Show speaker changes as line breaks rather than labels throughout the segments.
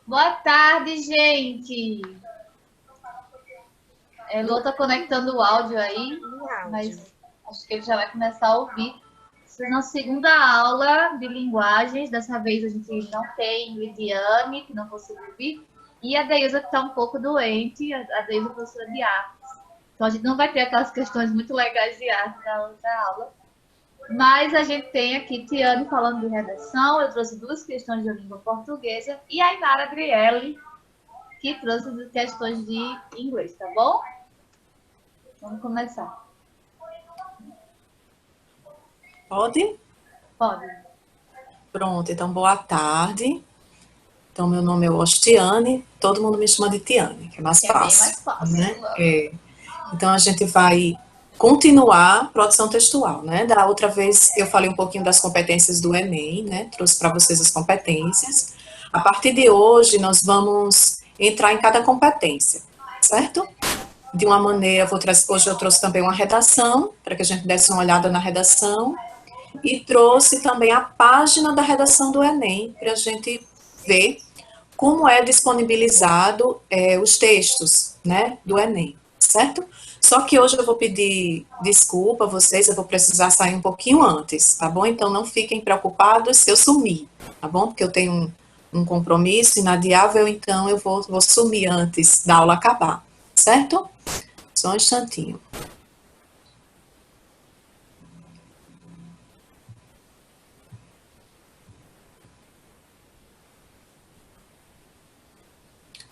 Boa tarde, gente. Elô tá conectando o áudio aí, mas acho que ele já vai começar a ouvir. Essa é a nossa segunda aula de linguagens. Dessa vez a gente não tem Lidiane, que não conseguiu ouvir, e a Deilza, que está um pouco doente, a Deilza é professora de artes. Então a gente não vai ter aquelas questões muito legais de arte na outra aula. Mas a gente tem aqui Tiane falando de redação, eu trouxe duas questões de língua portuguesa, e a Inara Adriele, que trouxe questões de inglês, tá bom? Vamos começar.
Pode?
Pode.
Pronto, então boa tarde. Então, meu nome é Ostiane, todo mundo me chama de Tiane, que é mais
Que é bem
fácil,
mais fácil.
né? Então, a gente vai continuar a produção textual, né? Da outra vez eu falei um pouquinho das competências do Enem, né? Trouxe para vocês as competências. A partir de hoje, nós vamos entrar em cada competência, certo? De uma maneira, hoje eu trouxe também uma redação, para que a gente desse uma olhada na redação, e trouxe também a página da redação do Enem, para a gente ver como é disponibilizado os textos, né, do Enem, certo? Só que hoje eu vou pedir desculpa a vocês, eu vou precisar sair um pouquinho antes, tá bom? Então não fiquem preocupados se eu sumir, tá bom? Porque eu tenho um compromisso inadiável, então eu vou sumir antes da aula acabar, certo? Só um instantinho.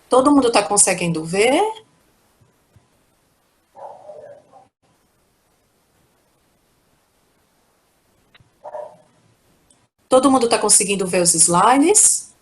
Todo mundo está conseguindo ver? Todo mundo está conseguindo ver os slides?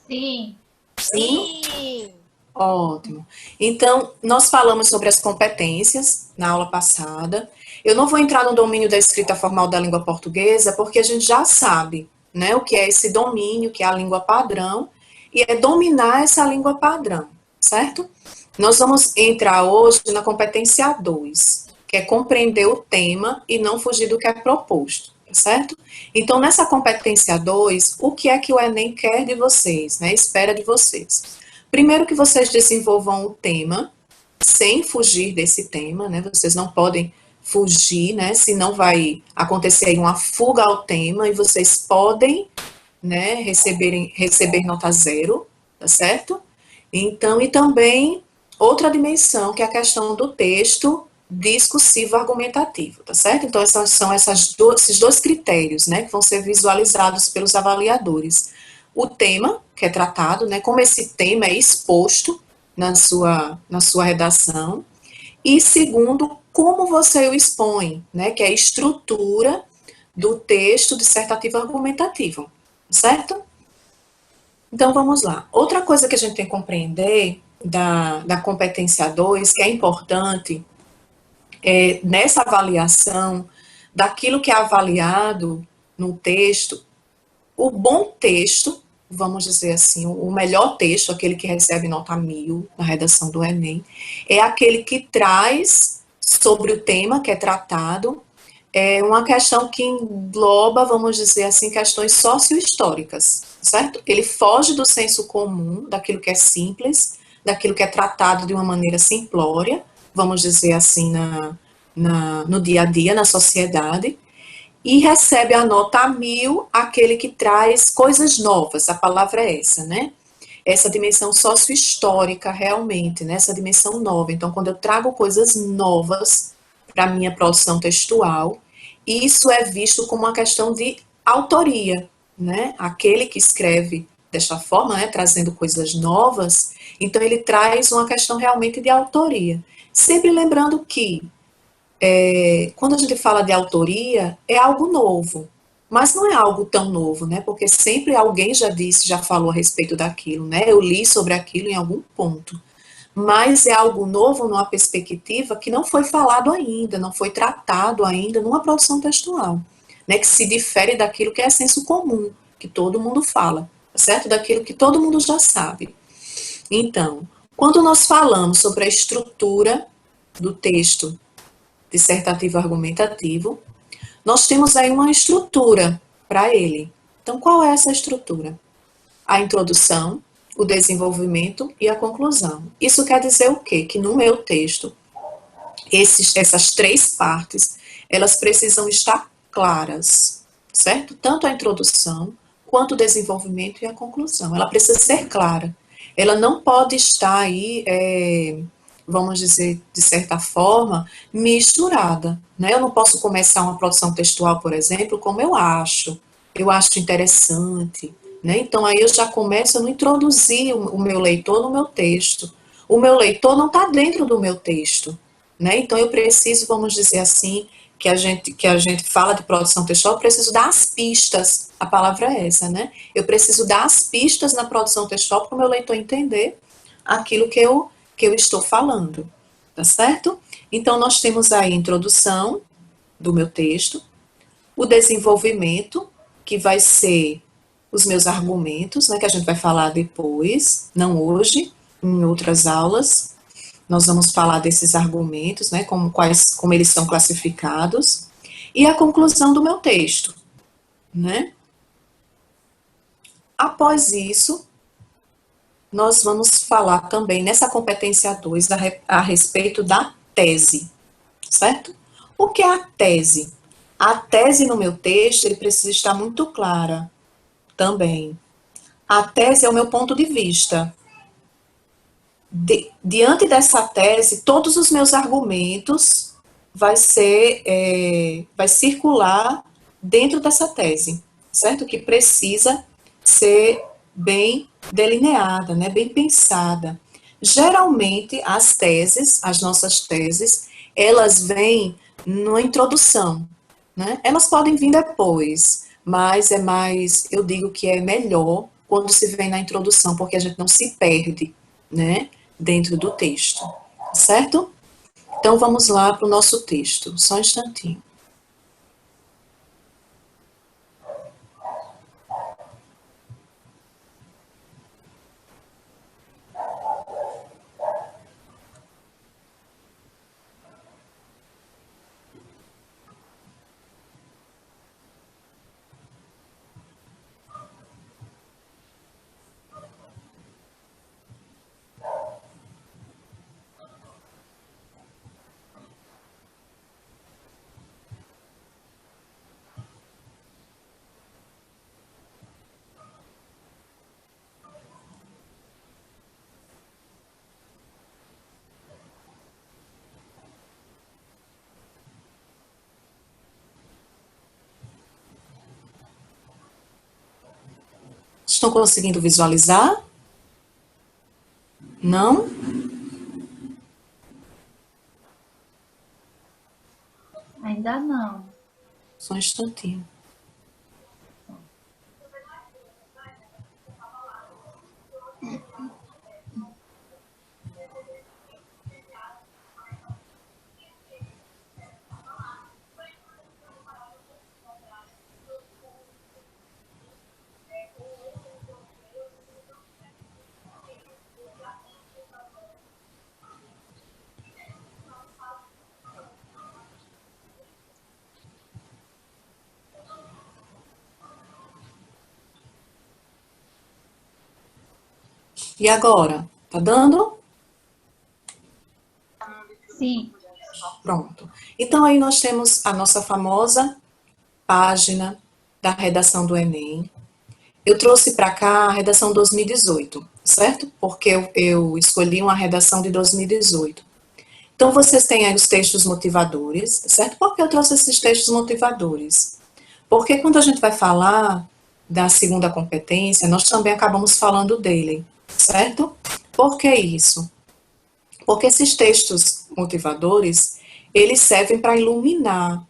Sim.
Sim? Ótimo. Então, nós falamos sobre as competências na aula passada. Eu não vou entrar no domínio da escrita formal da língua portuguesa, porque a gente já sabe, né, o que é esse domínio, que é a língua padrão, e é dominar essa língua padrão, certo? Nós vamos entrar hoje na competência 2, que é compreender o tema e não fugir do que é proposto, certo? Então, nessa competência 2, o que é que o Enem quer de vocês, né? Espera de vocês. Primeiro que vocês desenvolvam o tema, sem fugir desse tema, né? Vocês não podem fugir, né? Senão vai acontecer uma fuga ao tema e vocês podem, né, receber nota zero, tá certo? Então, e também outra dimensão, que é a questão do texto discursivo argumentativo, tá certo? Então, esses dois critérios, né, que vão ser visualizados pelos avaliadores. O tema, que é tratado, né, como esse tema é exposto na sua redação, e segundo, como você o expõe, né, que é a estrutura do texto dissertativo argumentativo, certo? Então, vamos lá. Outra coisa que a gente tem que compreender da competência 2, que é importante, nessa avaliação daquilo que é avaliado no texto, o bom texto, vamos dizer assim, o melhor texto, aquele que recebe nota 1000 na redação do Enem, é aquele que traz sobre o tema que é tratado uma questão que engloba, vamos dizer assim, questões sociohistóricas, certo? Ele foge do senso comum, daquilo que é simples, daquilo que é tratado de uma maneira simplória, vamos dizer assim, no dia a dia, na sociedade, e recebe a nota 1000 aquele que traz coisas novas, a palavra é essa, né? Essa dimensão sociohistórica realmente, né? Essa dimensão nova. Então, quando eu trago coisas novas para a minha produção textual, isso é visto como uma questão de autoria, né? Aquele que escreve desta forma, né, trazendo coisas novas, então ele traz uma questão realmente de autoria. Sempre lembrando que quando a gente fala de autoria, é algo novo, mas não é algo tão novo, né? Porque sempre alguém já disse, já falou a respeito daquilo, né? Eu li sobre aquilo em algum ponto. Mas é algo novo numa perspectiva que não foi falado ainda, não foi tratado ainda numa produção textual, né? Que se difere daquilo que é senso comum, que todo mundo fala, certo? Daquilo que todo mundo já sabe. Então, quando nós falamos sobre a estrutura do texto dissertativo argumentativo, nós temos aí uma estrutura para ele, Então, qual é essa estrutura? A introdução, o desenvolvimento e a conclusão. Isso quer dizer o quê? Que no meu texto, essas três partes, elas precisam estar claras, certo? Tanto a introdução, quanto o desenvolvimento e a conclusão. Ela precisa ser clara. Ela não pode estar aí, vamos dizer, de certa forma, misturada, né? Eu não posso começar uma produção textual, por exemplo, como eu acho interessante, né? Então, aí eu já começo a não introduzir o meu leitor no meu texto. O meu leitor não está dentro do meu texto, né? Então, eu preciso, vamos dizer assim, que a gente fala de produção textual, eu preciso dar as pistas, a palavra é essa, né? Eu preciso dar as pistas na produção textual para o meu leitor entender aquilo que eu estou falando, tá certo? Então, nós temos aí a introdução do meu texto, o desenvolvimento, que vai ser os meus argumentos, né, que a gente vai falar depois, não hoje, em outras aulas. Nós vamos falar desses argumentos, né, como eles são classificados, e a conclusão do meu texto, né? Após isso, nós vamos falar também nessa competência 2 a respeito da tese, certo? O que é a tese? A tese no meu texto, ele precisa estar muito clara também. A tese é o meu ponto de vista. Diante dessa tese, todos os meus argumentos vai circular dentro dessa tese, certo? Que precisa ser bem delineada, né? Bem pensada. Geralmente, as nossas teses, elas vêm na introdução, né? Elas podem vir depois, mas eu digo que é melhor quando se vem na introdução, porque a gente não se perde, né, dentro do texto, certo? Então, vamos lá para o nosso texto, só um instantinho. Estão conseguindo visualizar? Não?
Ainda não.
Só um instantinho. E agora? Tá dando?
Sim.
Pronto. Então, aí nós temos a nossa famosa página da redação do Enem. Eu trouxe para cá a redação 2018, certo? Porque eu escolhi uma redação de 2018. Então, vocês têm aí os textos motivadores, certo? Por que eu trouxe esses textos motivadores? Porque quando a gente vai falar da segunda competência, nós também acabamos falando dele, certo? Por que isso? Porque esses textos motivadores, eles servem para iluminar,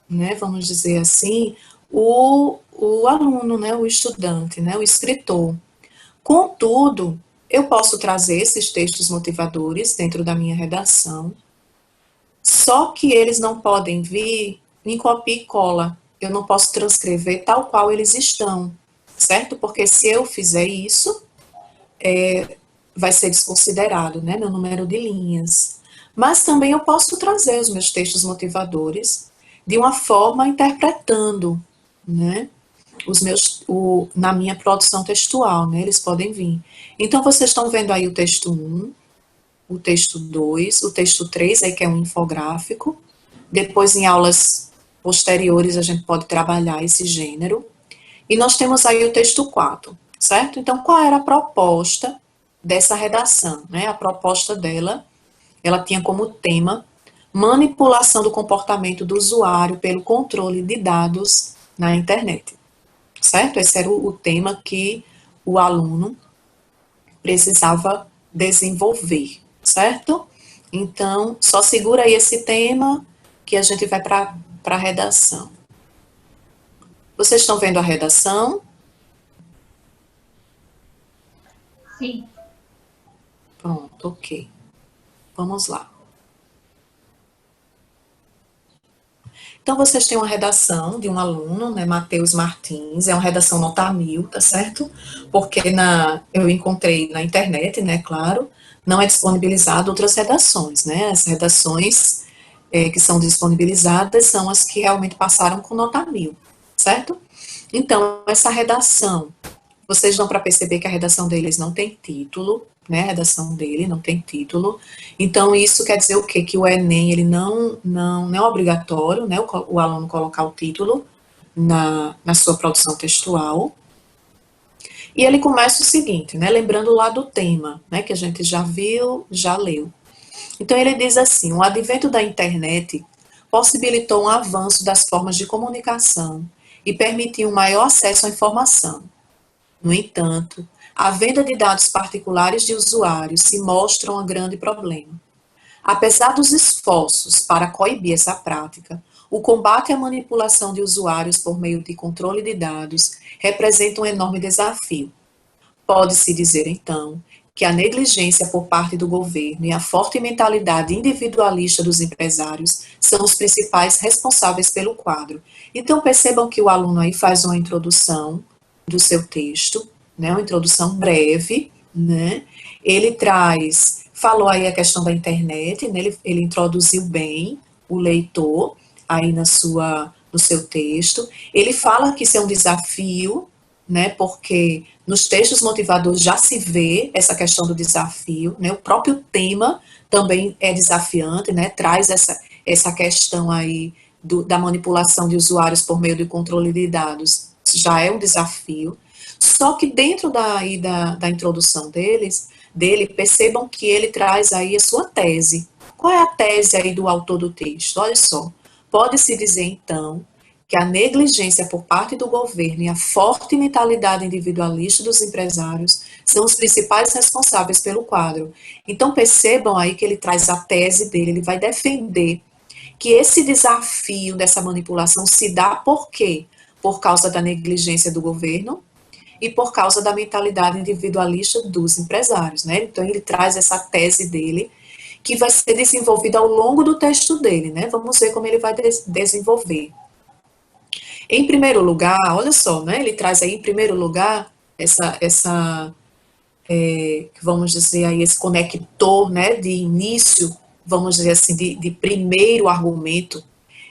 né, vamos dizer assim, o aluno, né, o estudante, né, o escritor. Contudo, eu posso trazer esses textos motivadores dentro da minha redação, só que eles não podem vir em copia e cola. Eu não posso transcrever tal qual eles estão, certo? Porque se eu fizer isso, vai ser desconsiderado, né, meu número de linhas. Mas também eu posso trazer os meus textos motivadores de uma forma interpretando, né, na minha produção textual, né? Eles podem vir. Então, vocês estão vendo aí o texto 1, o texto 2, o texto 3, aí que é um infográfico. Depois, em aulas posteriores, a gente pode trabalhar esse gênero. E nós temos aí o texto 4, certo? Então, qual era a proposta dessa redação, né? A proposta dela, ela tinha como tema manipulação do comportamento do usuário pelo controle de dados na internet, certo? Esse era o tema que o aluno precisava desenvolver, certo? Então, só segura aí esse tema que a gente vai para a redação. Vocês estão vendo a redação?
Sim.
Pronto, ok. Vamos lá. Então, vocês têm uma redação de um aluno, né, Matheus Martins, é uma redação nota 1000, tá certo? Porque eu encontrei na internet, né, claro, não é disponibilizado outras redações, né, as redações que são disponibilizadas são as que realmente passaram com nota 1000, certo? Então, essa redação, vocês dão para perceber que a redação deles não tem título, né, a redação dele não tem título, então isso quer dizer o quê? Que o Enem, ele não é obrigatório, né, o aluno colocar o título na sua produção textual, e ele começa o seguinte, né, lembrando lá do tema, né, que a gente já viu, já leu. Então ele diz assim, o advento da internet possibilitou um avanço das formas de comunicação e permitiu um maior acesso à informação. No entanto, a venda de dados particulares de usuários se mostra um grande problema. Apesar dos esforços para coibir essa prática, o combate à manipulação de usuários por meio de controle de dados representa um enorme desafio. Pode-se dizer, então, que a negligência por parte do governo e a forte mentalidade individualista dos empresários são os principais responsáveis pelo quadro. Então, percebam que o aluno aí faz uma introdução do seu texto, né, uma introdução breve, né, ele falou aí a questão da internet, né, ele introduziu bem o leitor aí no seu texto, ele fala que isso é um desafio, né, porque nos textos motivadores já se vê essa questão do desafio, né, o próprio tema também é desafiante, né, traz essa questão aí da manipulação de usuários por meio do controle de dados, já é um desafio, só que dentro da introdução dele, percebam que ele traz aí a sua tese. Qual é a tese aí do autor do texto? Olha só, pode-se dizer então que a negligência por parte do governo e a forte mentalidade individualista dos empresários são os principais responsáveis pelo quadro. Então percebam aí que ele traz a tese dele, ele vai defender que esse desafio dessa manipulação se dá por quê? Por causa da negligência do governo e por causa da mentalidade individualista dos empresários, né? Então ele traz essa tese dele, que vai ser desenvolvida ao longo do texto dele, né? Vamos ver como ele vai desenvolver. Em primeiro lugar, olha só, né? Ele traz aí em primeiro lugar vamos dizer aí esse conector, né? De início, vamos dizer assim, de primeiro argumento.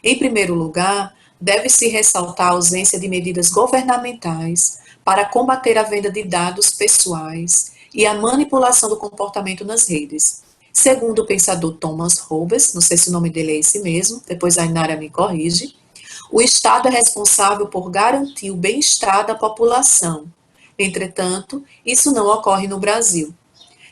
Em primeiro lugar, deve-se ressaltar a ausência de medidas governamentais para combater a venda de dados pessoais e a manipulação do comportamento nas redes. Segundo o pensador Thomas Hobbes, não sei se o nome dele é esse mesmo, depois a Inara me corrige, o Estado é responsável por garantir o bem-estar da população. Entretanto, isso não ocorre no Brasil.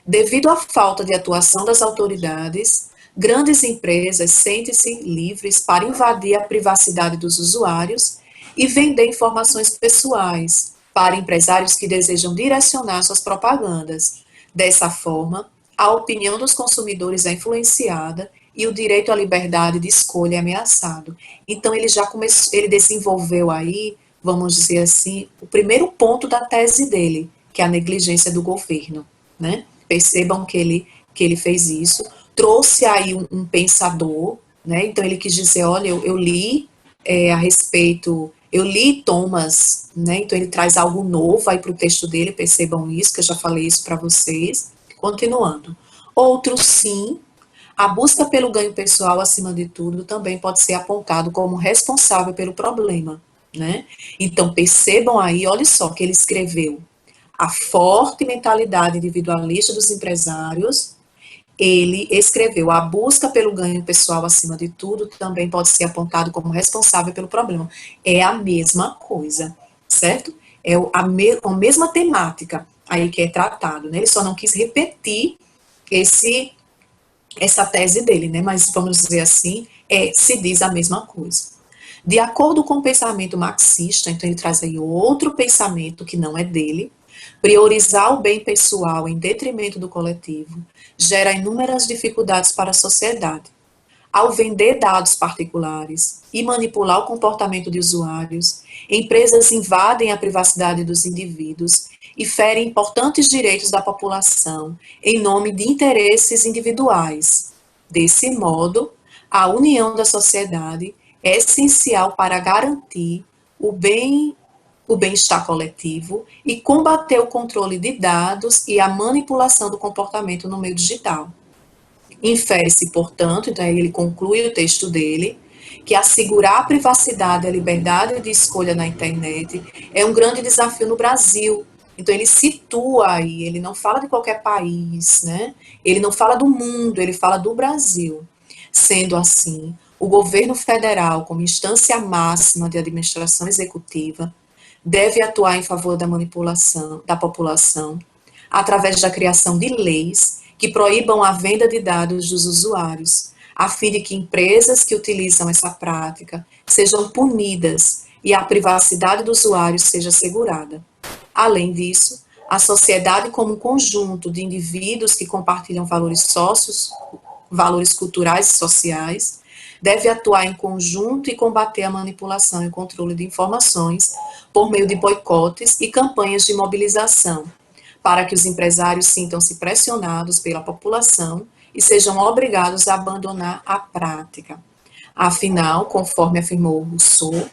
Devido à falta de atuação das autoridades, grandes empresas sentem-se livres para invadir a privacidade dos usuários e vender informações pessoais para empresários que desejam direcionar suas propagandas. Dessa forma, a opinião dos consumidores é influenciada e o direito à liberdade de escolha é ameaçado. Então, ele desenvolveu aí, vamos dizer assim, o primeiro ponto da tese dele, que é a negligência do governo, né? Percebam que ele fez isso, trouxe aí um pensador, né? Então ele quis dizer, olha, eu li a respeito, eu li Thomas, né? Então ele traz algo novo aí para o texto dele, percebam isso, que eu já falei isso para vocês. Continuando. Outro sim, a busca pelo ganho pessoal acima de tudo também pode ser apontado como responsável pelo problema. né? Então, percebam aí, olha só, que ele escreveu a forte mentalidade individualista dos empresários. Ele escreveu a busca pelo ganho pessoal acima de tudo também pode ser apontado como responsável pelo problema. É a mesma coisa, certo? É a mesma temática aí que é tratado, né? Ele só não quis repetir essa tese dele, né? Mas vamos dizer assim, se diz a mesma coisa. De acordo com o pensamento marxista, então ele traz aí outro pensamento que não é dele, priorizar o bem pessoal em detrimento do coletivo gera inúmeras dificuldades para a sociedade. Ao vender dados particulares e manipular o comportamento de usuários, empresas invadem a privacidade dos indivíduos e ferem importantes direitos da população em nome de interesses individuais. Desse modo, a união da sociedade é essencial para garantir o bem-estar coletivo e combater o controle de dados e a manipulação do comportamento no meio digital. Infere-se, portanto, então ele conclui o texto dele, que assegurar a privacidade e a liberdade de escolha na internet é um grande desafio no Brasil. Então ele situa aí, ele não fala de qualquer país, né? Ele não fala do mundo, ele fala do Brasil. Sendo assim, o governo federal, como instância máxima de administração executiva, deve atuar em favor da manipulação da população através da criação de leis que proíbam a venda de dados dos usuários, a fim de que empresas que utilizam essa prática sejam punidas e a privacidade do usuário seja assegurada. Além disso, a sociedade como um conjunto de indivíduos que compartilham valores culturais e sociais, deve atuar em conjunto e combater a manipulação e controle de informações por meio de boicotes e campanhas de mobilização, para que os empresários sintam-se pressionados pela população e sejam obrigados a abandonar a prática. Afinal, conforme afirmou Rousseau,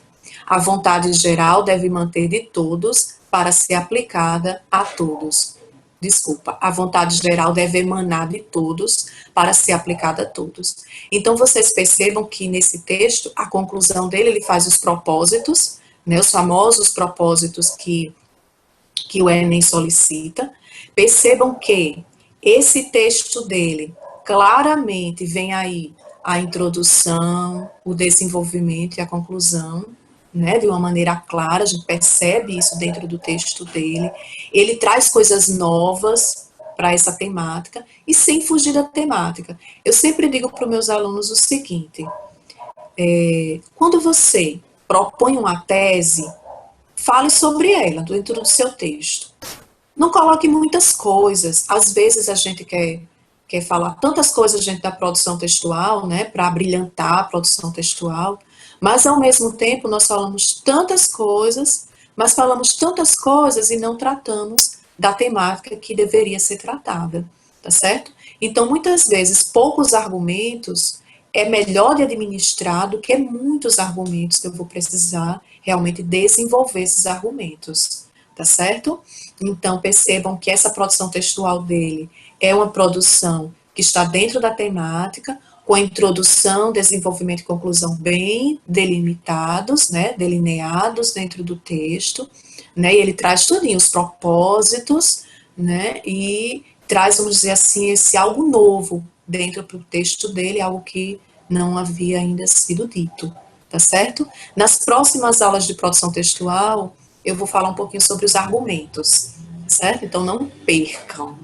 a vontade geral deve manter de todos para ser aplicada a todos. Desculpa, a vontade geral deve emanar de todos para ser aplicada a todos. Então, vocês percebam que nesse texto, a conclusão dele, ele faz os propósitos, né, os famosos propósitos que o Enem solicita. Percebam que esse texto dele, claramente vem aí a introdução, o desenvolvimento e a conclusão, né, de uma maneira clara, a gente percebe isso dentro do texto dele. Ele traz coisas novas para essa temática e sem fugir da temática. Eu sempre digo para os meus alunos o seguinte, quando você propõe uma tese, fale sobre ela dentro do seu texto. Não coloque muitas coisas. Às vezes a gente quer falar tantas coisas dentro da produção textual, né, para brilhantar a produção textual, mas ao mesmo tempo nós falamos tantas coisas, mas falamos tantas coisas e não tratamos da temática que deveria ser tratada, tá certo? Então, muitas vezes, poucos argumentos é melhor de administrar do que muitos argumentos que eu vou precisar realmente desenvolver esses argumentos, tá certo? Então, percebam que essa produção textual dele é uma produção que está dentro da temática, com a introdução, desenvolvimento e conclusão bem delimitados, né, delineados dentro do texto, né, e ele traz tudinho, os propósitos, né, e traz, vamos dizer assim, esse algo novo dentro do texto dele, algo que não havia ainda sido dito, tá certo? Nas próximas aulas de produção textual, eu vou falar um pouquinho sobre os argumentos, certo? Então, não percam.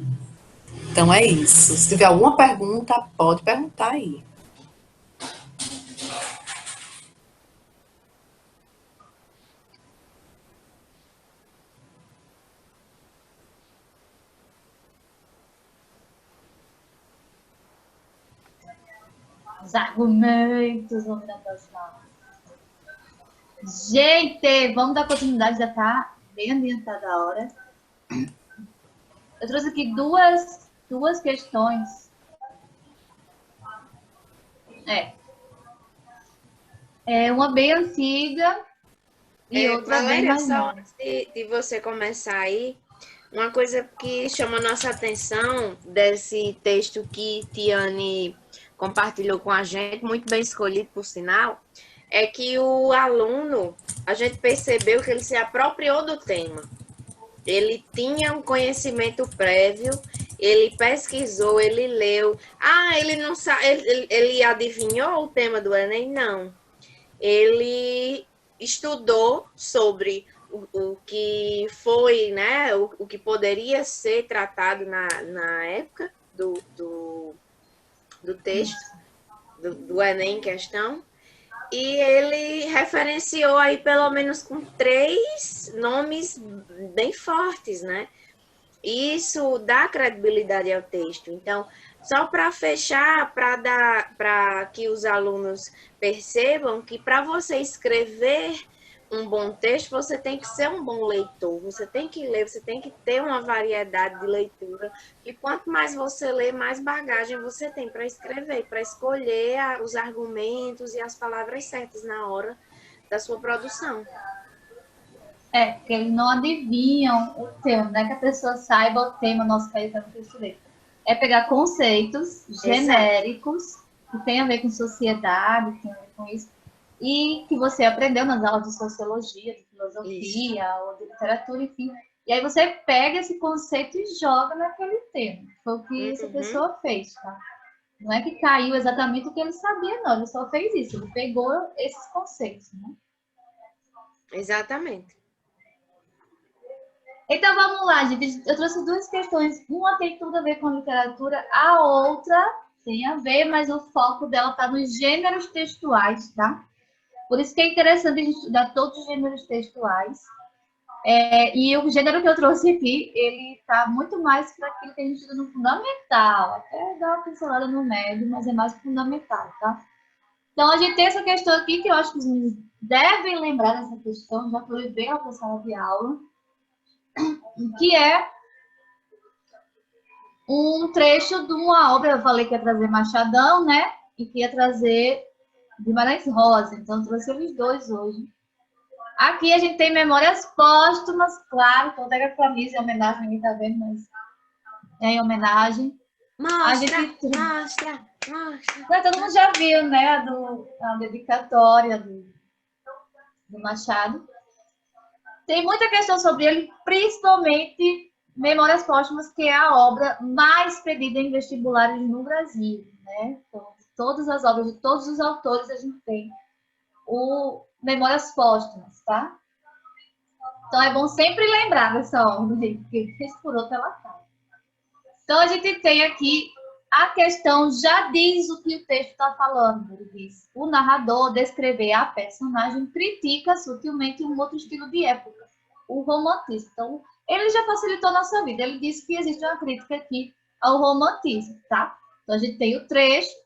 Então, é isso. Se tiver alguma pergunta, pode perguntar aí.
Os argumentos, vamos dar próxima. Gente, vamos dar continuidade, já tá bem adiantada a hora. Eu trouxe aqui duas questões. Uma bem antiga e outra
Valéria,
bem mais
só
nova.
antes de você começar aí, uma coisa que chama nossa atenção desse texto que Tiane compartilhou com a gente, muito bem escolhido, por sinal, é que o aluno, a gente percebeu que ele se apropriou do tema. Ele tinha um conhecimento prévio, ele pesquisou, ele leu. Ah, ele não sabe, ele adivinhou o tema do Enem? Não. Ele estudou sobre o que foi, né, o que poderia ser tratado na época do texto, do Enem em questão, e ele referenciou aí pelo menos com 3 nomes bem fortes, né? Isso dá credibilidade ao texto. Então, só para fechar, para que os alunos percebam que para você escrever um bom texto, você tem que ser um bom leitor, você tem que ler, você tem que ter uma variedade de leitura. E quanto mais você lê, mais bagagem você tem para escrever, para escolher os argumentos e as palavras certas na hora da sua produção.
Porque eles não adivinham o tema, não é que a pessoa saiba o tema nosso que está no texto dele. É pegar conceitos genéricos que tem a ver com sociedade, que tem a ver com isso, e que você aprendeu nas aulas de sociologia, de filosofia, ou de literatura, enfim. E aí você pega esse conceito e joga naquele tema. Foi o que essa pessoa fez, tá? Não é que caiu exatamente o que ele sabia, não. Ele só fez isso. Ele pegou esses conceitos, né?
Exatamente.
Então vamos lá, gente. Eu trouxe 2 questões. Uma tem tudo a ver com literatura, a outra tem a ver, mas o foco dela está nos gêneros textuais, tá? Por isso que é interessante a gente estudar todos os gêneros textuais. E o gênero que eu trouxe aqui, ele está muito mais para aquilo que a gente estuda no fundamental. Até dá uma pincelada no médio, mas é mais fundamental, tá? Então, a gente tem essa questão aqui, que eu acho que os meninos devem lembrar dessa questão, já foi bem na sala de aula, que é um trecho de uma obra. Eu falei que ia trazer Machadão, né? E que ia trazer Guimarães Rosa. Então, eu trouxe eles 2 hoje. Aqui a gente tem Memórias Póstumas, claro, então pega a camisa em homenagem, ninguém tá vendo, mas é em homenagem.
Mostra.
Todo mundo já viu, né? A dedicatória do Machado. Tem muita questão sobre ele, principalmente Memórias Póstumas, que é a obra mais pedida em vestibulares no Brasil, né? Então, todas as obras de todos os autores a gente tem o Memórias Póstumas, tá? Então é bom sempre lembrar dessa obra, porque furou pela cara. Então a gente tem aqui a questão, já diz o que o texto está falando. Ele diz: o narrador, descrever a personagem, critica sutilmente um outro estilo de época, o romantismo. Então, ele já facilitou a nossa vida. Ele disse que existe uma crítica aqui ao romantismo, tá? Então, a gente tem o trecho.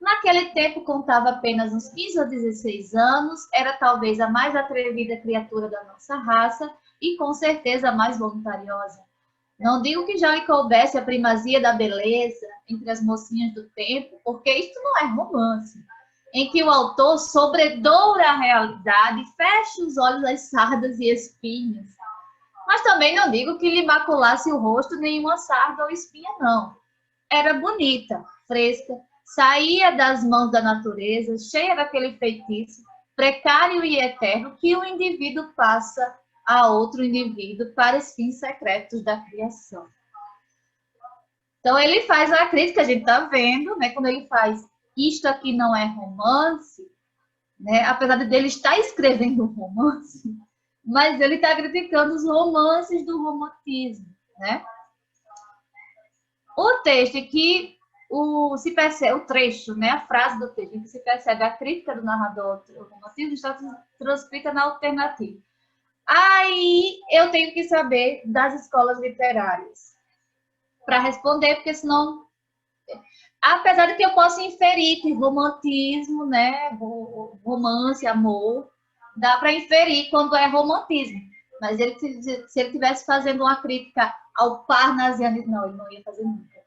Naquele tempo, contava apenas uns 15 ou 16 anos, era talvez a mais atrevida criatura da nossa raça e, com certeza, a mais voluntariosa. Não digo que já lhe coubesse a primazia da beleza entre as mocinhas do tempo, porque isto não é romance, em que o autor sobredoura a realidade e fecha os olhos às sardas e espinhas. Mas também não digo que lhe maculasse o rosto nenhuma sarda ou espinha, não. Era bonita, fresca, saía das mãos da natureza, cheia daquele feitiço precário e eterno que o indivíduo passa a outro indivíduo para os fins secretos da criação. Então, ele faz a crítica, a gente está vendo, né? Quando ele faz isto aqui não é romance, né? Apesar de ele estar escrevendo um romance, mas ele está criticando os romances do romantismo, né? O texto que se percebe, o trecho, né? A frase do texto em que se percebe a crítica do narrador ao romantismo está transcrita na alternativa. Aí eu tenho que saber das escolas literárias para responder, porque senão, apesar de que eu possa inferir que romantismo, né, romance, amor, dá para inferir quando é romantismo. Mas se ele estivesse fazendo uma crítica ao parnasianismo, não, ele não ia fazer nunca.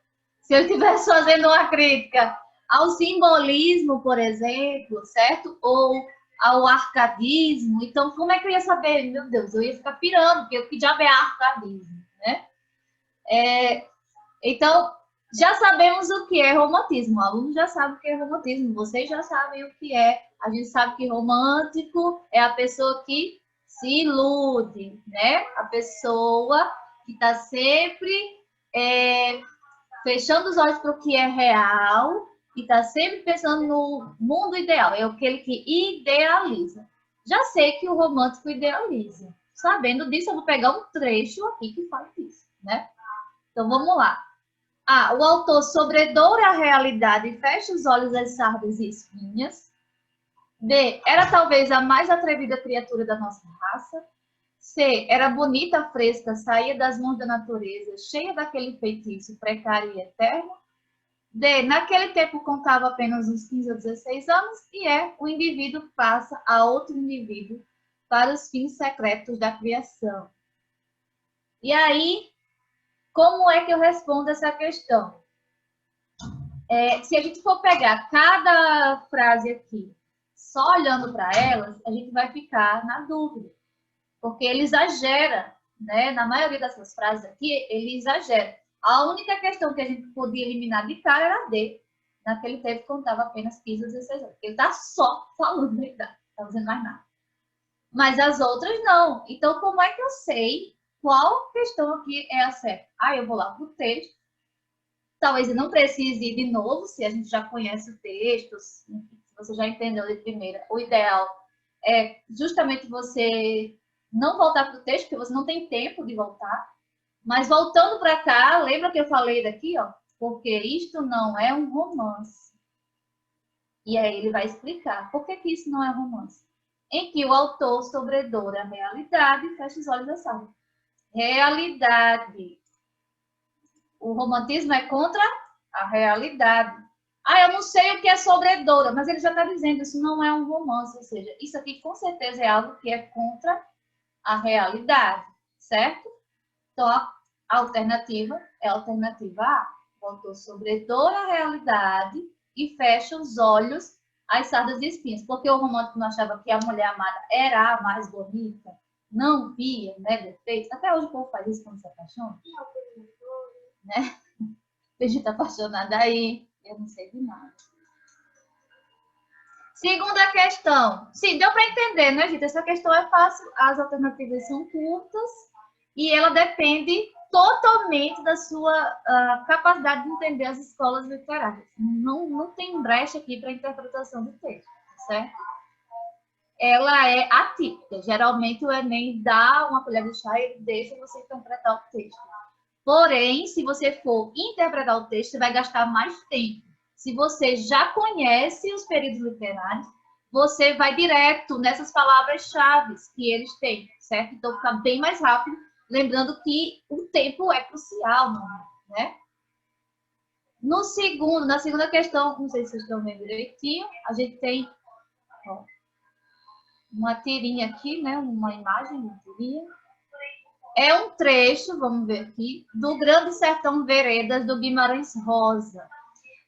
Se ele estivesse fazendo uma crítica ao simbolismo, por exemplo, certo? Ou ao arcadismo, então como é que eu ia saber? Meu Deus, eu ia ficar pirando, porque o que diabo é arcadismo, né? Então, Já sabemos o que é romantismo. O aluno já sabe o que é romantismo. Vocês já sabem o que é. A gente sabe que romântico é a pessoa que se ilude, né? A pessoa que está sempre fechando os olhos para o que é real e está sempre pensando no mundo ideal. É aquele que idealiza. Já sei que o romântico idealiza. Sabendo disso, eu vou pegar um trecho aqui que fala disso, né? Então, vamos lá. A. O autor sobredoura a realidade e fecha os olhos às sardas e espinhas. B. Era talvez a mais atrevida criatura da nossa raça. C. Era bonita, fresca, saía das mãos da natureza, cheia daquele feitiço precário e eterno. D. Naquele tempo contava apenas uns 15 ou 16 anos. E E. O indivíduo passa a outro indivíduo para os fins secretos da criação. E aí, como é que eu respondo essa questão? Se a gente for pegar cada frase aqui, só olhando para elas, a gente vai ficar na dúvida. Porque ele exagera, né? Na maioria dessas frases aqui, ele exagera. A única questão que a gente podia eliminar de cara era a D. Naquele tempo contava apenas 15 ou 16 anos. Ele está só falando a idade, não está dizendo mais nada. Mas as outras não. Então, como é que eu sei qual questão aqui é a certa? Eu vou lá para o texto. Talvez eu não precise ir de novo, se a gente já conhece o texto, se você já entendeu de primeira. O ideal é justamente você não voltar para o texto, porque você não tem tempo de voltar. Mas voltando para cá, lembra que eu falei daqui, ó? Porque isto não é um romance. E aí ele vai explicar por que isso não é um romance. Em que o autor sobredoura a realidade e fecha os olhos da sala. Realidade. O romantismo é contra a realidade. Eu não sei o que é sobredoura, mas ele já está dizendo, isso não é um romance, ou seja, isso aqui com certeza é algo que é contra a realidade, certo? Então, a alternativa é a alternativa A. O autor sobredoura a realidade e fecha os olhos às sardas e espinhas, porque o romântico não achava que a mulher amada era a mais bonita, não via, né, defeitos. Até hoje o povo faz isso quando se apaixona. Né? Tem gente apaixonada aí, eu não sei de nada. Segunda questão. Sim, deu para entender, né, gente? Essa questão é fácil, as alternativas são curtas e ela depende totalmente da sua capacidade de entender as escolas literárias. Não tem brecha aqui para interpretação do texto, certo? Ela é atípica. Geralmente o Enem dá uma colher de chá e deixa você interpretar o texto. Porém, se você for interpretar o texto, você vai gastar mais tempo. Se você já conhece os períodos literários, você vai direto nessas palavras-chave que eles têm, certo? Então, fica bem mais rápido. Lembrando que o tempo é crucial, né? Na segunda questão, não sei se vocês estão vendo direitinho, a gente tem uma tirinha aqui, né? Uma imagem, uma tirinha. É um trecho, vamos ver aqui, do Grande Sertão Veredas, do Guimarães Rosa.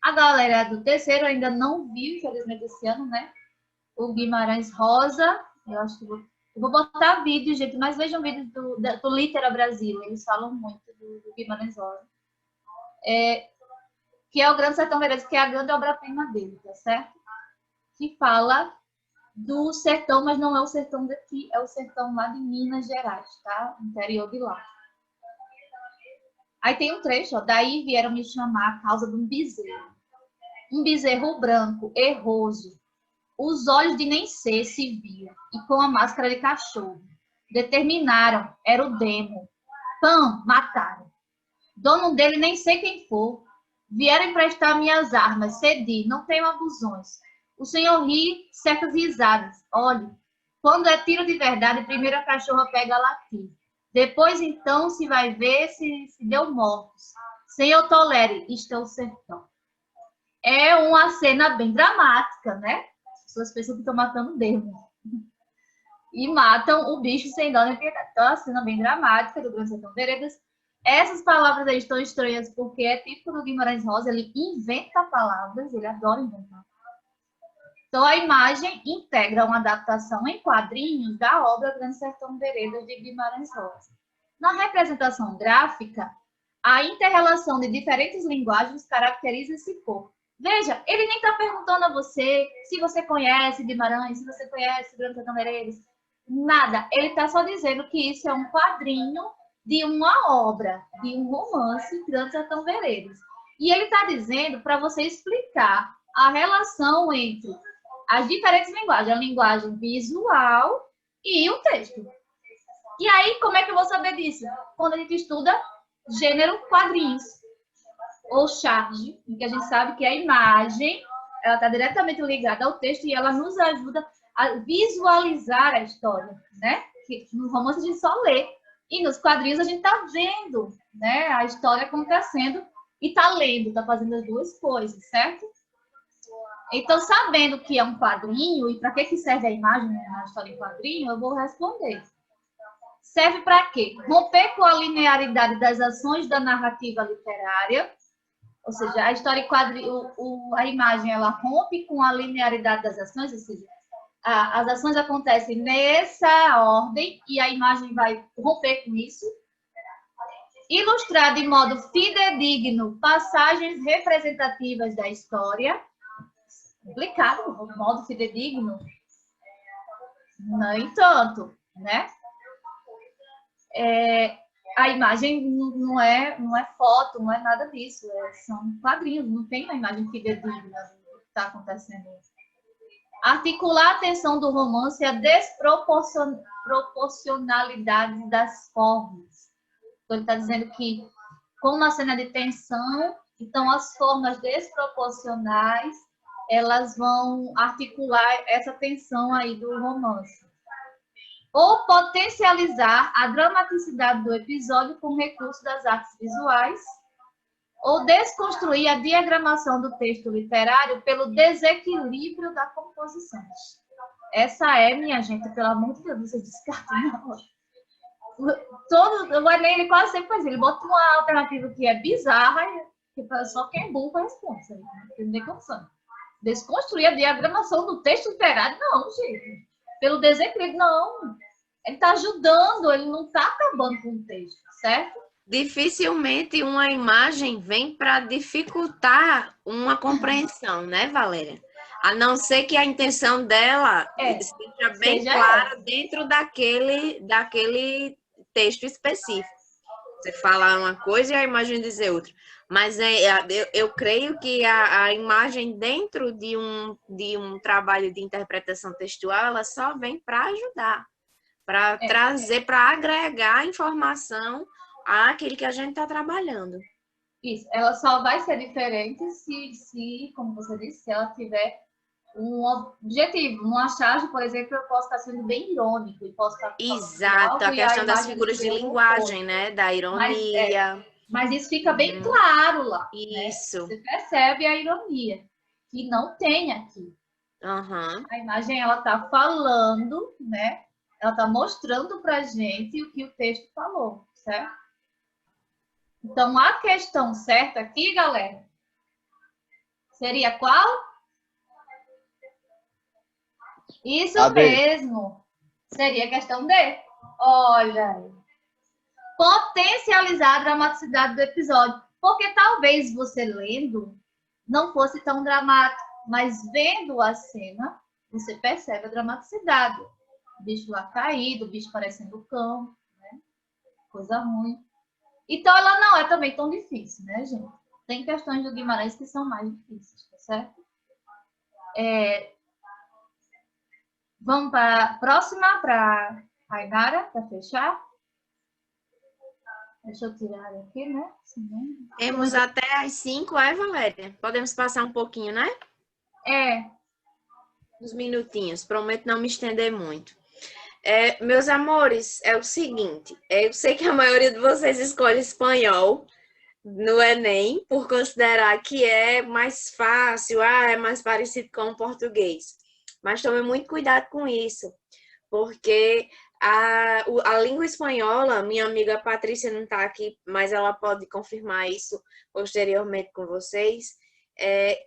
A galera do terceiro ainda não viu, infelizmente, esse ano, né? O Guimarães Rosa, eu acho que eu vou botar vídeo, gente, mas vejam vídeos do Litera Brasil, eles falam muito do Guimarães Rosa. Que é o Grande Sertão Veredas, que é a grande obra-prima dele, tá certo? Que fala do sertão, mas não é o sertão daqui, é o sertão lá de Minas Gerais, tá? Interior de lá. Aí tem um trecho, ó, daí vieram me chamar a causa de um bezerro. Um bezerro branco, erroso. Os olhos de nem ser se viam, e com a máscara de cachorro. Determinaram, era o demo. Pã, mataram. Dono dele nem sei quem for. Vieram emprestar minhas armas, cedi, não tenho abusões. O senhor ri certas risadas. Olhe, quando é tiro de verdade, primeiro a cachorra pega a latir. Depois, então, se vai ver se deu mortos. Senhor tolere, isto é o sertão. É uma cena bem dramática, né? As pessoas pensam que estão matando Deus. E matam o bicho sem dó nem piedade. Então, é uma cena bem dramática do Grande Sertão Veredas. Essas palavras aí estão estranhas porque é típico do Guimarães Rosa, ele inventa palavras, ele adora inventar. Então, a imagem integra uma adaptação em quadrinhos da obra Grande Sertão Veredas de Guimarães Rosa. Na representação gráfica, A inter-relação de diferentes linguagens caracteriza esse corpo. Veja, ele nem está perguntando a você se você conhece Guimarães, se você conhece Grande Sertão Veredas. Nada. Ele está só dizendo que isso é um quadrinho de uma obra, de um romance, Grande Sertão Veredas. E ele está dizendo para você explicar a relação entre as diferentes linguagens, a linguagem visual e o texto. E aí, como é que eu vou saber disso? Quando a gente estuda gênero quadrinhos, ou charge, em que a gente sabe que a imagem ela está diretamente ligada ao texto e ela nos ajuda a visualizar a história, né? Que no romance a gente só lê, e nos quadrinhos a gente está vendo, né, a história acontecendo e está lendo, está fazendo as duas coisas, certo? Então, sabendo que é um quadrinho e para que serve a imagem na história em quadrinho, eu vou responder. Serve para quê? Romper com a linearidade das ações da narrativa literária, ou seja, a história em quadrinho, a imagem, ela rompe com a linearidade das ações, ou seja, as ações acontecem nessa ordem e a imagem vai romper com isso. Ilustrar de modo fidedigno passagens representativas da história. Complicado, o modo fidedigno. Nem tanto, né? A imagem não é foto, não é nada disso. São quadrinhos, não tem uma imagem fidedigna do que está acontecendo. Articular a atenção do romance à desproporcionalidade das formas. Então, ele está dizendo que, como uma cena de tensão, então as formas desproporcionais, elas vão articular essa tensão aí do romance. Ou potencializar a dramaticidade do episódio com recurso das artes visuais, ou desconstruir a diagramação do texto literário pelo desequilíbrio da composição. Essa é, minha gente, pelo amor de Deus, vocês descartam na hora. O Enem, ele quase sempre faz, ele bota uma alternativa que é bizarra, que só quem é burro responde, não tem condição. Desconstruir a diagramação do texto literário, não, gente. Pelo desequilíbrio, não. Ele está ajudando, ele não está acabando com o texto, certo?
Dificilmente uma imagem vem para dificultar uma compreensão, né, Valéria? A não ser que a intenção dela seja bem clara dentro daquele texto específico. Você fala uma coisa e a imagem dizer outra. Mas eu creio que a imagem dentro de um trabalho de interpretação textual, ela só vem para ajudar, para trazer, para agregar informação àquilo que a gente está trabalhando.
Isso, ela só vai ser diferente se, como você disse, se ela tiver um objetivo. Numa charge, por exemplo, eu posso estar sendo bem irônico. E posso estar
Exato, a questão das figuras de linguagem, né? Da ironia.
Mas isso fica bem claro lá.
Isso.
Né? Você percebe a ironia, que não tem aqui.
Uhum.
A imagem, ela está falando, né? Ela está mostrando para a gente o que o texto falou, certo? Então, a questão certa aqui, galera, seria qual? Isso mesmo. Seria a questão D. Olha aí. Potencializar a dramaticidade do episódio. Porque talvez você lendo não fosse tão dramático, mas vendo a cena, você percebe a dramaticidade. O bicho lá caído, o bicho parecendo cão, né? Coisa ruim. Então, ela não é também tão difícil, né, gente? Tem questões do Guimarães que são mais difíceis, tá certo? Vamos para a próxima, para a Ainara, para fechar. Deixa eu tirar aqui, né?
Temos até às 5, Valéria? Podemos passar um pouquinho, né? Uns minutinhos. Prometo não me estender muito. Meus amores, é o seguinte. Eu sei que a maioria de vocês escolhe espanhol no Enem, por considerar que é mais fácil, é mais parecido com o português. Mas tome muito cuidado com isso, porque a língua espanhola, minha amiga Patrícia não está aqui, mas ela pode confirmar isso posteriormente com vocês,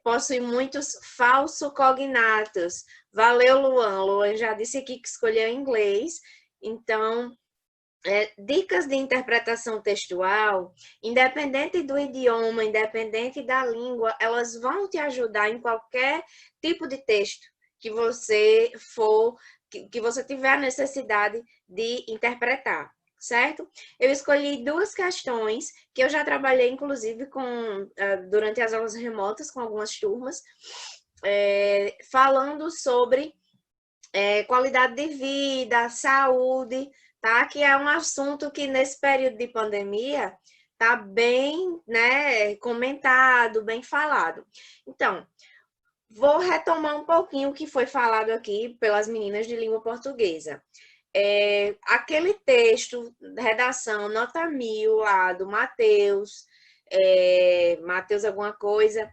possui muitos falsocognatos. Valeu, Luan. Luan já disse aqui que escolheu inglês, então dicas de interpretação textual, independente do idioma, independente da língua, elas vão te ajudar em qualquer tipo de texto que você que você tiver a necessidade de interpretar, certo? Eu escolhi 2 questões que eu já trabalhei, inclusive, durante as aulas remotas com algumas turmas, falando sobre qualidade de vida, saúde, tá? Que é um assunto que nesse período de pandemia tá bem, né, comentado, bem falado. Então, vou retomar um pouquinho o que foi falado aqui pelas meninas de língua portuguesa. Aquele texto, redação, nota 1000 lá do Matheus, Matheus alguma coisa,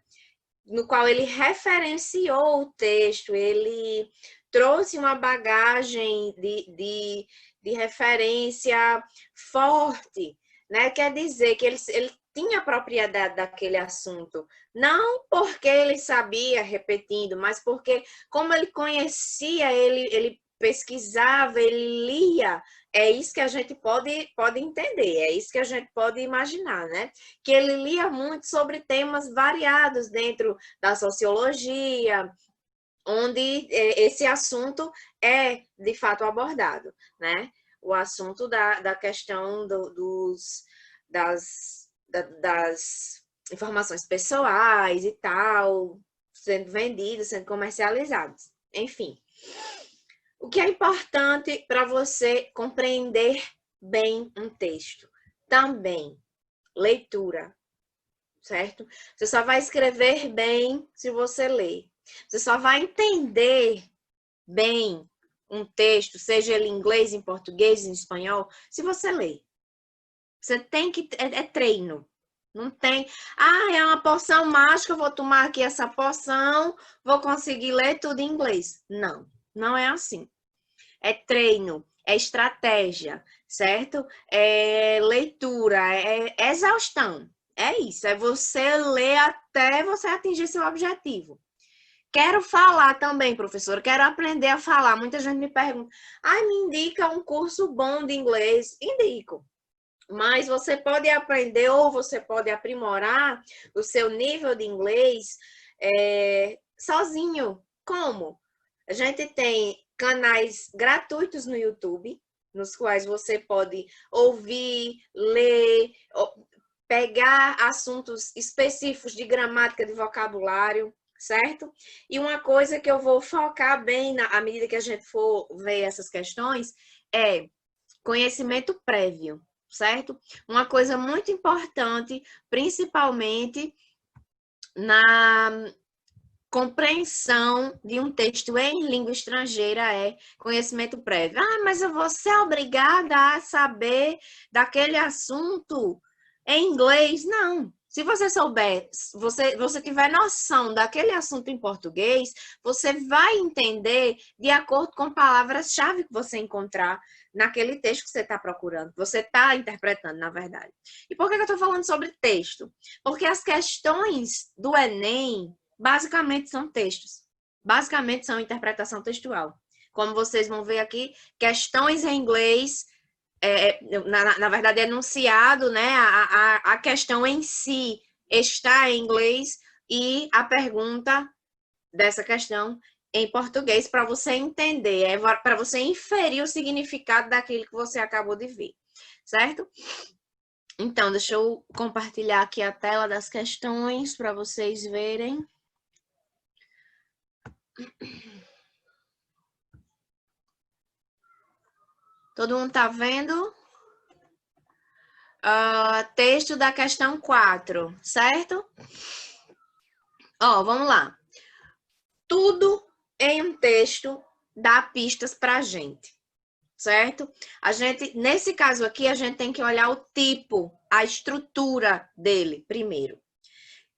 no qual ele referenciou o texto, ele trouxe uma bagagem de referência forte, né? Quer dizer que ele tinha propriedade daquele assunto, não porque ele sabia, repetindo, mas porque, como ele conhecia, ele pesquisava, ele lia. É isso que a gente pode entender, é isso que a gente pode imaginar, né? Que ele lia muito sobre temas variados dentro da sociologia, onde esse assunto é, de fato, abordado, né? O assunto da questão das informações pessoais e tal, sendo vendidos, sendo comercializados. Enfim, o que é importante para você compreender bem um texto? Também, leitura, certo? Você só vai escrever bem se você ler. Você só vai entender bem um texto, seja ele em inglês, em português, em espanhol, se você ler. Você tem que... É treino. Não tem... é uma poção mágica, vou tomar aqui essa poção, vou conseguir ler tudo em inglês. Não, não é assim. É treino, é estratégia, certo? É leitura, é exaustão. É isso, é você ler até você atingir seu objetivo. Quero falar também, professora, quero aprender a falar. Muita gente me pergunta, me indica um curso bom de inglês? Indico. Mas você pode aprender ou você pode aprimorar o seu nível de inglês sozinho. Como? A gente tem canais gratuitos no YouTube, nos quais você pode ouvir, ler, pegar assuntos específicos de gramática, de vocabulário, certo? E uma coisa que eu vou focar bem à medida que a gente for ver essas questões é conhecimento prévio, certo? Uma coisa muito importante, principalmente na compreensão de um texto em língua estrangeira, é conhecimento prévio. Mas eu vou ser obrigada a saber daquele assunto em inglês? Não. Se você souber, você tiver noção daquele assunto em português, você vai entender de acordo com palavras-chave que você encontrar naquele texto que você está procurando, que você está interpretando, na verdade. E por que eu estou falando sobre texto? Porque as questões do Enem, basicamente são textos. Basicamente são interpretação textual. Como vocês vão ver aqui, questões em inglês... na verdade, enunciado, né? A questão em si está em inglês e a pergunta dessa questão em português para você entender, para você inferir o significado daquilo que você acabou de ver, certo? Então, deixa eu compartilhar aqui a tela das questões para vocês verem. Todo mundo tá vendo? Texto da questão 4, certo? Vamos lá. Tudo em um texto dá pistas pra gente, certo? Nesse caso aqui, a gente tem que olhar o tipo, a estrutura dele primeiro.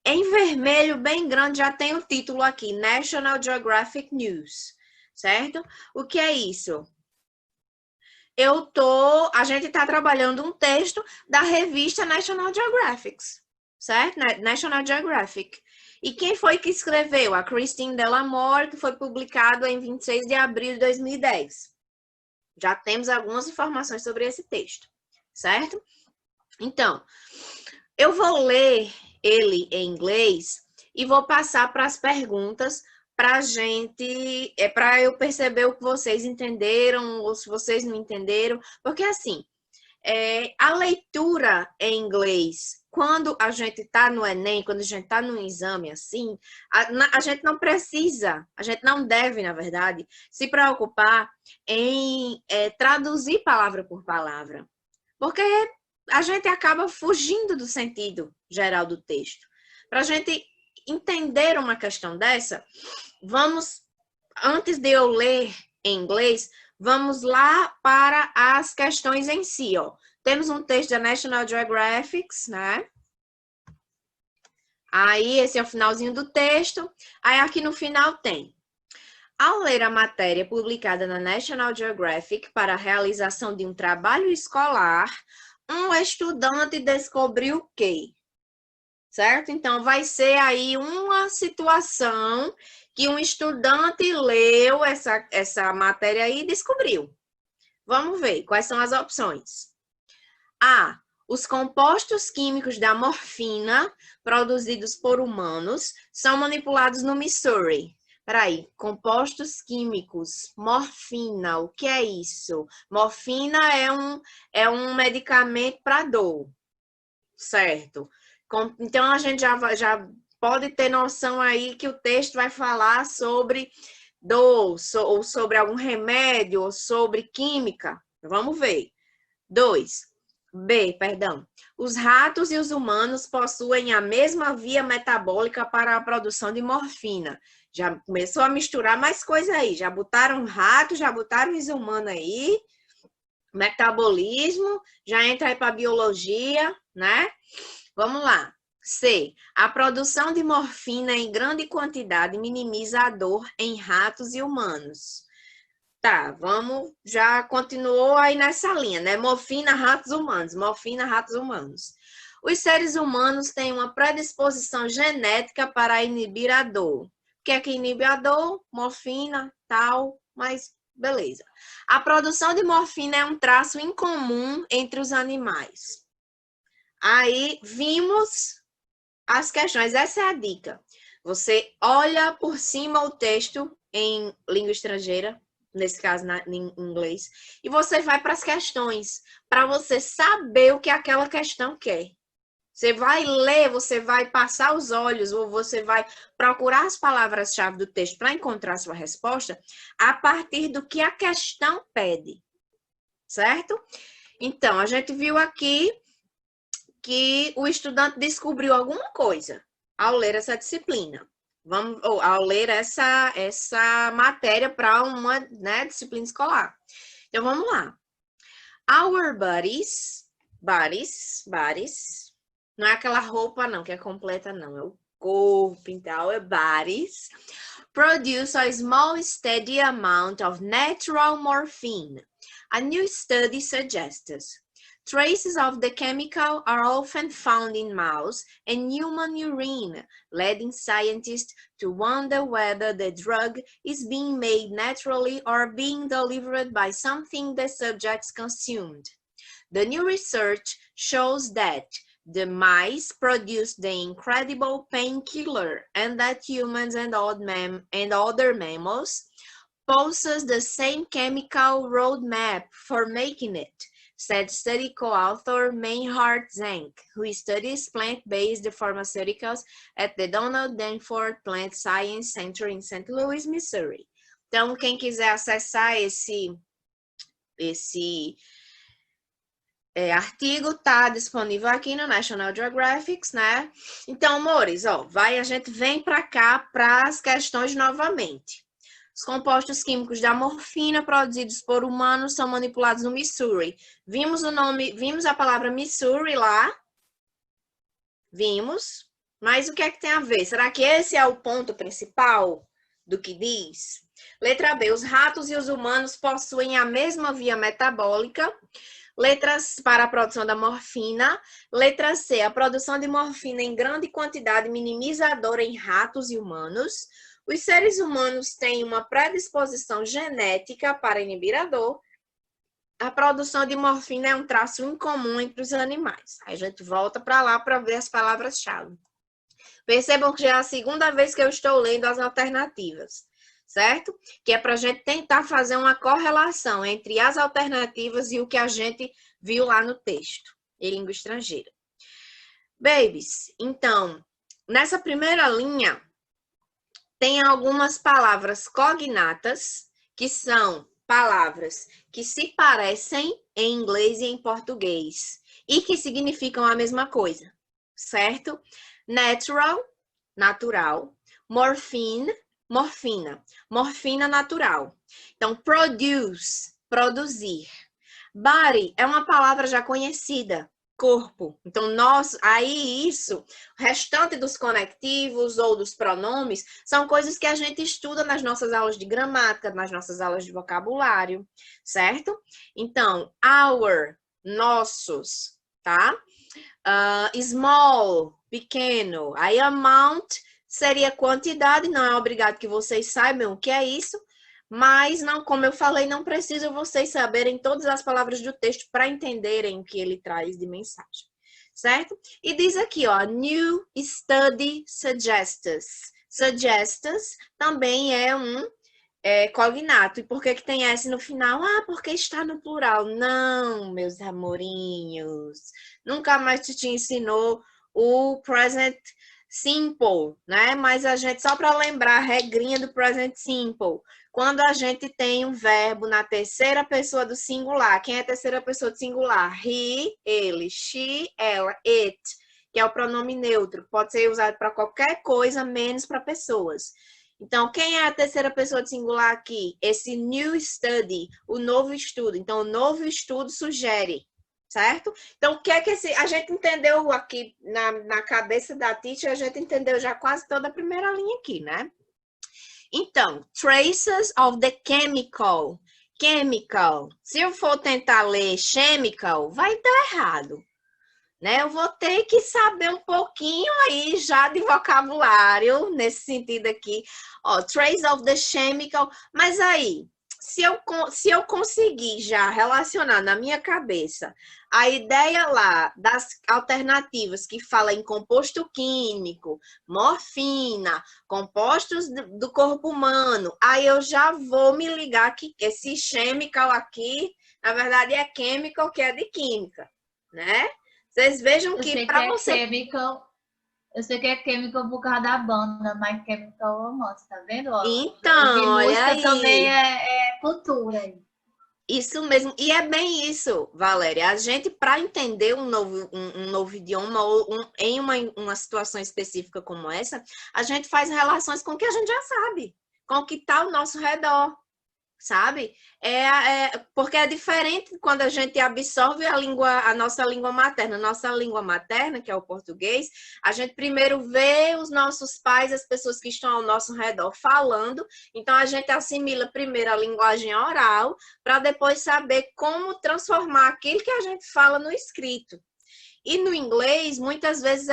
Em vermelho, bem grande, já tem o título aqui, National Geographic News, certo? O que é isso? A gente está trabalhando um texto da revista National Geographic, certo? National Geographic. E quem foi que escreveu? A Christine Delamore, que foi publicado em 26 de abril de 2010. Já temos algumas informações sobre esse texto, certo? Então, eu vou ler ele em inglês e vou passar para as perguntas para a gente, para eu perceber o que vocês entenderam ou se vocês não entenderam, porque assim, a leitura em inglês, quando a gente está no Enem, quando a gente está num exame assim, a gente não precisa, a gente não deve, na verdade, se preocupar em traduzir palavra por palavra, porque a gente acaba fugindo do sentido geral do texto. Para a gente entender uma questão dessa, antes de eu ler em inglês, vamos lá para as questões em si, ó. Temos um texto da National Geographic, né? Aí, esse é o finalzinho do texto. Aí, aqui no final tem: ao ler a matéria publicada na National Geographic para a realização de um trabalho escolar, um estudante descobriu que, certo? Então, vai ser aí uma situação que um estudante leu essa matéria aí e descobriu. Vamos ver quais são as opções. A. Os compostos químicos da morfina produzidos por humanos são manipulados no Missouri. Peraí, compostos químicos, morfina, o que é isso? Morfina é um medicamento para dor, certo? Então, a gente já pode ter noção aí que o texto vai falar sobre dor, ou sobre algum remédio, ou sobre química. Vamos ver. 2. Os ratos e os humanos possuem a mesma via metabólica para a produção de morfina. Já começou a misturar mais coisa aí. Já botaram rato, já botaram os humanos aí. Metabolismo, já entra aí para biologia, né? Vamos lá. C. A produção de morfina em grande quantidade minimiza a dor em ratos e humanos. Tá, vamos, já continuou aí nessa linha, né? Morfina, ratos humanos. Morfina, ratos humanos. Os seres humanos têm uma predisposição genética para inibir a dor. O que é que inibe a dor? Morfina, tal, mas beleza. A produção de morfina é um traço incomum entre os animais. Aí, vimos as questões. Essa é a dica. Você olha por cima o texto em língua estrangeira, nesse caso em inglês, e você vai para as questões, para você saber o que aquela questão quer. Você vai ler, você vai passar os olhos, ou você vai procurar as palavras-chave do texto para encontrar a sua resposta a partir do que a questão pede, certo? Então, a gente viu aqui que o estudante descobriu alguma coisa ao ler essa disciplina. Ao ler essa matéria para uma, né, disciplina escolar. Então, vamos lá. Our bodies, não é aquela roupa não, que é completa não, é o corpo, então, é bodies, produce a small steady amount of natural morphine. A new study suggests traces of the chemical are often found in mouse and human urine, leading scientists to wonder whether the drug is being made naturally or being delivered by something the subjects consumed. The new research shows that the mice produce the incredible painkiller and that humans and other mammals possess the same chemical roadmap for making it, said study co-author Meinhard Zenk, who studies plant-based pharmaceuticals at the Donald Danforth Plant Science Center in St. Louis, Missouri. Então, quem quiser acessar esse artigo, tá disponível aqui no National Geographic, né? Então, amores, ó, a gente vem para cá para as questões novamente. Os compostos químicos da morfina produzidos por humanos são manipulados no Missouri. Vimos a palavra Missouri lá. Vimos. Mas o que é que tem a ver? Será que esse é o ponto principal do que diz? Letra B. Os ratos e os humanos possuem a mesma via metabólica. Letras para a produção da morfina. Letra C. A produção de morfina em grande quantidade minimiza a dor em ratos e humanos. Os seres humanos têm uma predisposição genética para inibir a dor. a produção de morfina é um traço incomum entre os animais. Aí a gente volta para lá para ver as palavras-chave. Percebam que já é a segunda vez que eu estou lendo as alternativas, certo? Que é para a gente tentar fazer uma correlação entre as alternativas e o que a gente viu lá no texto, em língua estrangeira. Babies, então, nessa primeira linha, tem algumas palavras cognatas, que são palavras que se parecem em inglês e em português, e que significam a mesma coisa, certo? Natural, natural. Morphine, morfina. Morfina natural. Então, produce, produzir. Body é uma palavra já conhecida, corpo. Então, o restante dos conectivos ou dos pronomes são coisas que a gente estuda nas nossas aulas de gramática, nas nossas aulas de vocabulário, certo? Então, our, nossos, tá? Small, pequeno. Aí amount seria quantidade, não é obrigado que vocês saibam o que é isso, mas não, como eu falei, não precisa vocês saberem todas as palavras do texto para entenderem o que ele traz de mensagem, certo? E diz aqui, ó, new study suggests. Suggests também é um cognato. E por que tem S no final? Ah, porque está no plural. Não, meus amorinhos. Nunca mais te ensinou o present simple, né? Mas a gente, só para lembrar a regrinha do present simple, quando a gente tem um verbo na terceira pessoa do singular, quem é a terceira pessoa do singular? He, ele, she, ela, it, que é o pronome neutro, pode ser usado para qualquer coisa, menos para pessoas. Então, quem é a terceira pessoa do singular aqui? Esse new study, o novo estudo. Então, o novo estudo sugere, certo? Então, o que é que a gente entendeu aqui na cabeça da teacher, a gente entendeu já quase toda a primeira linha aqui, né? Então, traces of the chemical. Chemical. Se eu for tentar ler chemical, vai dar errado, né? Eu vou ter que saber um pouquinho aí já de vocabulário, nesse sentido aqui. Ó, trace of the chemical. Mas aí, se eu conseguir já relacionar na minha cabeça a ideia lá das alternativas que fala em composto químico, morfina, compostos do corpo humano, aí eu já vou me ligar que esse chemical aqui, na verdade, é chemical, que é de química, né? Vocês vejam que para você...
Eu sei que é chemical por causa da banda, My Chemical Romance, tá vendo?
Então, olha aí.
Também é cultura aí.
Isso mesmo, e é bem isso, Valéria. A gente, para entender um novo idioma ou em uma situação específica como essa, a gente faz relações com o que a gente já sabe, com o que está ao nosso redor, sabe? Porque é diferente quando a gente absorve a nossa língua materna. Nossa língua materna, que é o português, a gente primeiro vê os nossos pais, as pessoas que estão ao nosso redor falando, então a gente assimila primeiro a linguagem oral, para depois saber como transformar aquilo que a gente fala no escrito. E no inglês, muitas vezes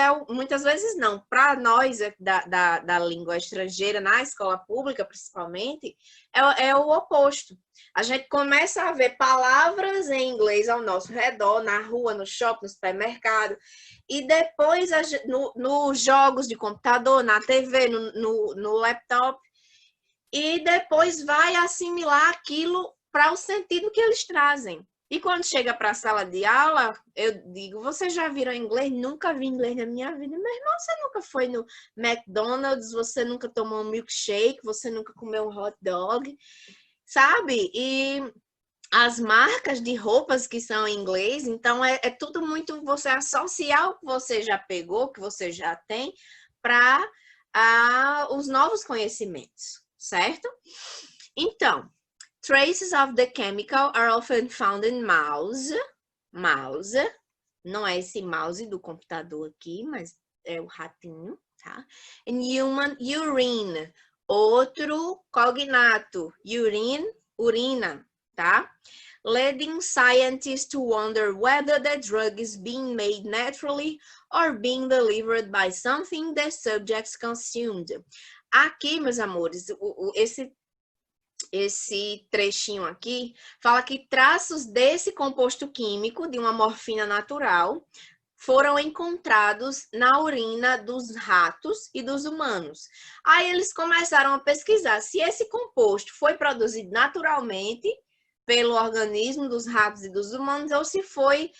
não, para nós da língua estrangeira, na escola pública principalmente, é o oposto. A gente começa a ver palavras em inglês ao nosso redor, na rua, no shopping, no supermercado, e depois nos jogos de computador, na TV, no laptop, e depois vai assimilar aquilo para o sentido que eles trazem. E quando chega para a sala de aula, eu digo, vocês já viram inglês? Nunca vi inglês na minha vida. Meu irmão, você nunca foi no McDonald's, você nunca tomou um milkshake, você nunca comeu um hot dog, sabe? E as marcas de roupas que são em inglês, então é tudo muito você associar o que você já pegou, que você já tem, para os novos conhecimentos, certo? Então, traces of the chemical are often found in mouse. Mouse. Não é esse mouse do computador aqui, mas é o ratinho, tá? And human urine. Outro cognato. Urine, urina, tá? Leading scientists to wonder whether the drug is being made naturally or being delivered by something the subjects consumed. Aqui, meus amores, esse esse trechinho aqui, fala que traços desse composto químico, de uma morfina natural, foram encontrados na urina dos ratos e dos humanos. Aí eles começaram a pesquisar se esse composto foi produzido naturalmente pelo organismo dos ratos e dos humanos ou se foi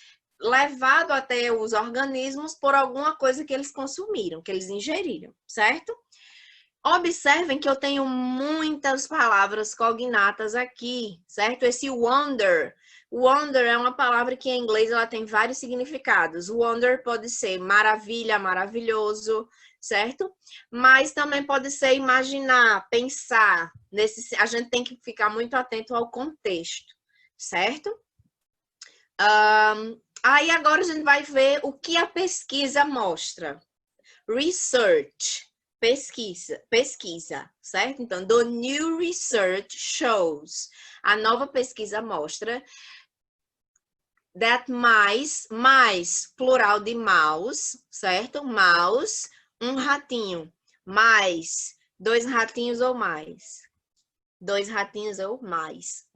levado até os organismos por alguma coisa que eles consumiram, que eles ingeriram, certo? Observem que eu tenho muitas palavras cognatas aqui, certo? Esse wonder. Wonder é uma palavra que em inglês ela tem vários significados. Wonder pode ser maravilha, maravilhoso, certo? Mas também pode ser imaginar, pensar. A gente tem que ficar muito atento ao contexto, certo? Aí agora a gente vai ver o que a pesquisa mostra. Research. Pesquisa, certo? Então, the new research shows. A nova pesquisa mostra that mais, plural de mouse, certo? Mouse, um ratinho. Mais, 2 ratinhos ou mais. 2 ratinhos ou mais.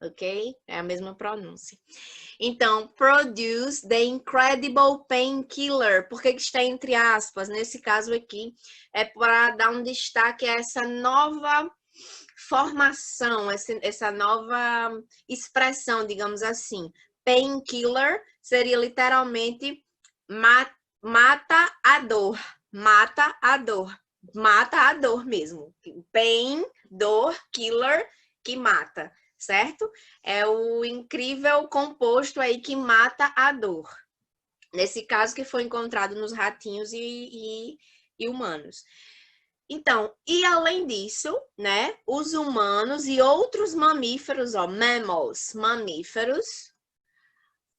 Ok? É a mesma pronúncia. Então, produce the incredible painkiller. Por que está entre aspas? Nesse caso aqui, é para dar um destaque a essa nova formação, essa nova expressão, digamos assim. Painkiller seria literalmente mata a dor. Mata a dor. Mata a dor mesmo. Pain, dor, killer, que mata. Certo? É o incrível composto aí que mata a dor. Nesse caso que foi encontrado nos ratinhos e humanos. Então, e além disso, né, os humanos e outros mamíferos, ó, mammals, mamíferos,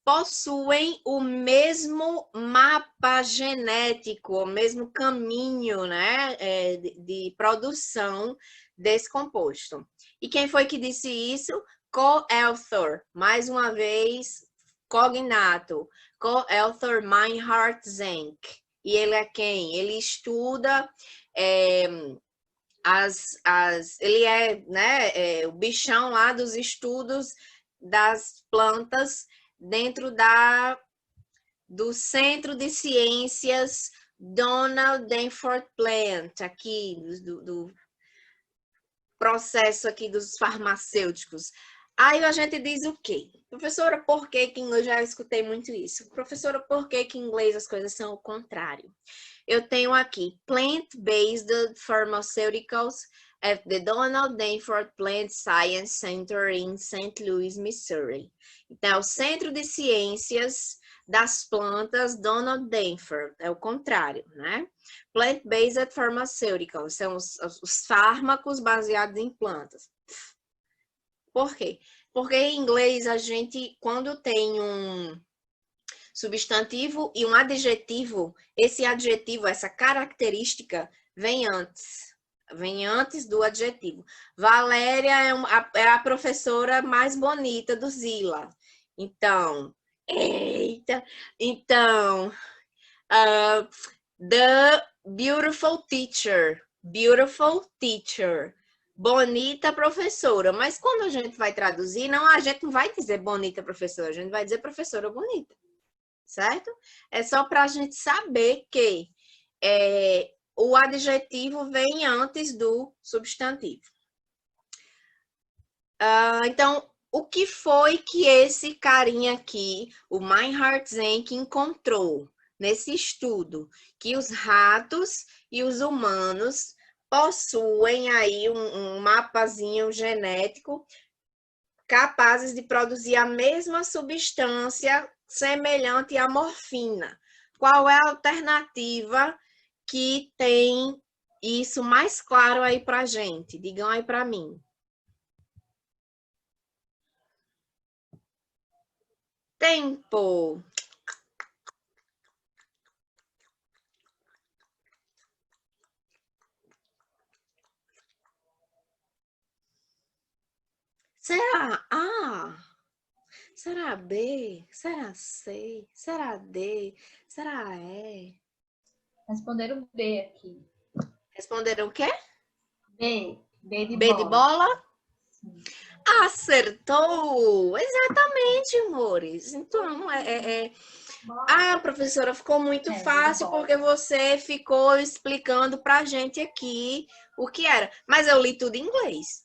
possuem o mesmo mapa genético, o mesmo caminho, né, de produção desse composto. E quem foi que disse isso? Co-author, mais uma vez, cognato, co-author Meinhard Zenk. E ele é quem? Ele estuda ele é, né, o bichão lá dos estudos das plantas dentro do Centro de Ciências Donald Danforth Plant, aqui do processo aqui dos farmacêuticos. Aí a gente diz o quê? Professora, por que eu já escutei muito isso? Professora, por que em inglês as coisas são o contrário? Eu tenho aqui Plant-Based Pharmaceuticals at the Donald Danforth Plant Science Center in St. Louis, Missouri. Então, é o Centro de Ciências das Plantas Donald Danforth, é o contrário, né? Plant-Based Pharmaceuticals, são os fármacos baseados em plantas. Por quê? Porque em inglês a gente, quando tem um substantivo e um adjetivo, esse adjetivo, essa característica, vem antes do adjetivo. Valéria é a professora mais bonita do Zila. Então, the beautiful teacher, bonita professora. Mas quando a gente vai traduzir, a gente não vai dizer bonita professora, a gente vai dizer professora bonita. Certo? É só para a gente saber que o adjetivo vem antes do substantivo. Então, o que foi que esse carinha aqui, o Meinhard Zenk, encontrou nesse estudo? Que os ratos e os humanos possuem aí um mapazinho genético capazes de produzir a mesma substância semelhante à morfina. Qual é a alternativa que tem isso mais claro aí pra gente? Digam aí pra mim. Tempo. Será A? Será B? Será C? Será D? Será E?
Responderam B aqui.
Responderam o quê?
B. B de
B
bola.
de bola? Acertou! Exatamente, amores. Então, Ah, professora, ficou muito fácil porque você ficou explicando pra gente aqui o que era. Mas eu li tudo em inglês.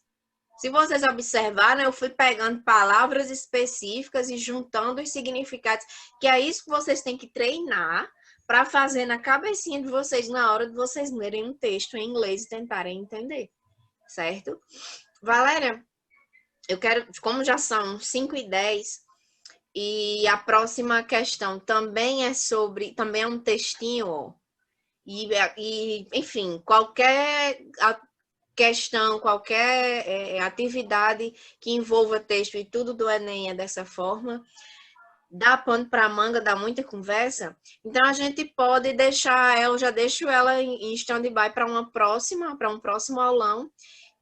Se vocês observaram, eu fui pegando palavras específicas e juntando os significados, que é isso que vocês têm que treinar para fazer na cabecinha de vocês na hora de vocês lerem um texto em inglês e tentarem entender, certo? Valéria, eu quero, como já são 5:10, e a próxima questão também também é um textinho, ó. Enfim, qualquer questão, qualquer atividade que envolva texto e tudo do Enem é dessa forma, dá pano para manga, dá muita conversa, então a gente pode eu já deixo ela em stand-by para um próximo aulão,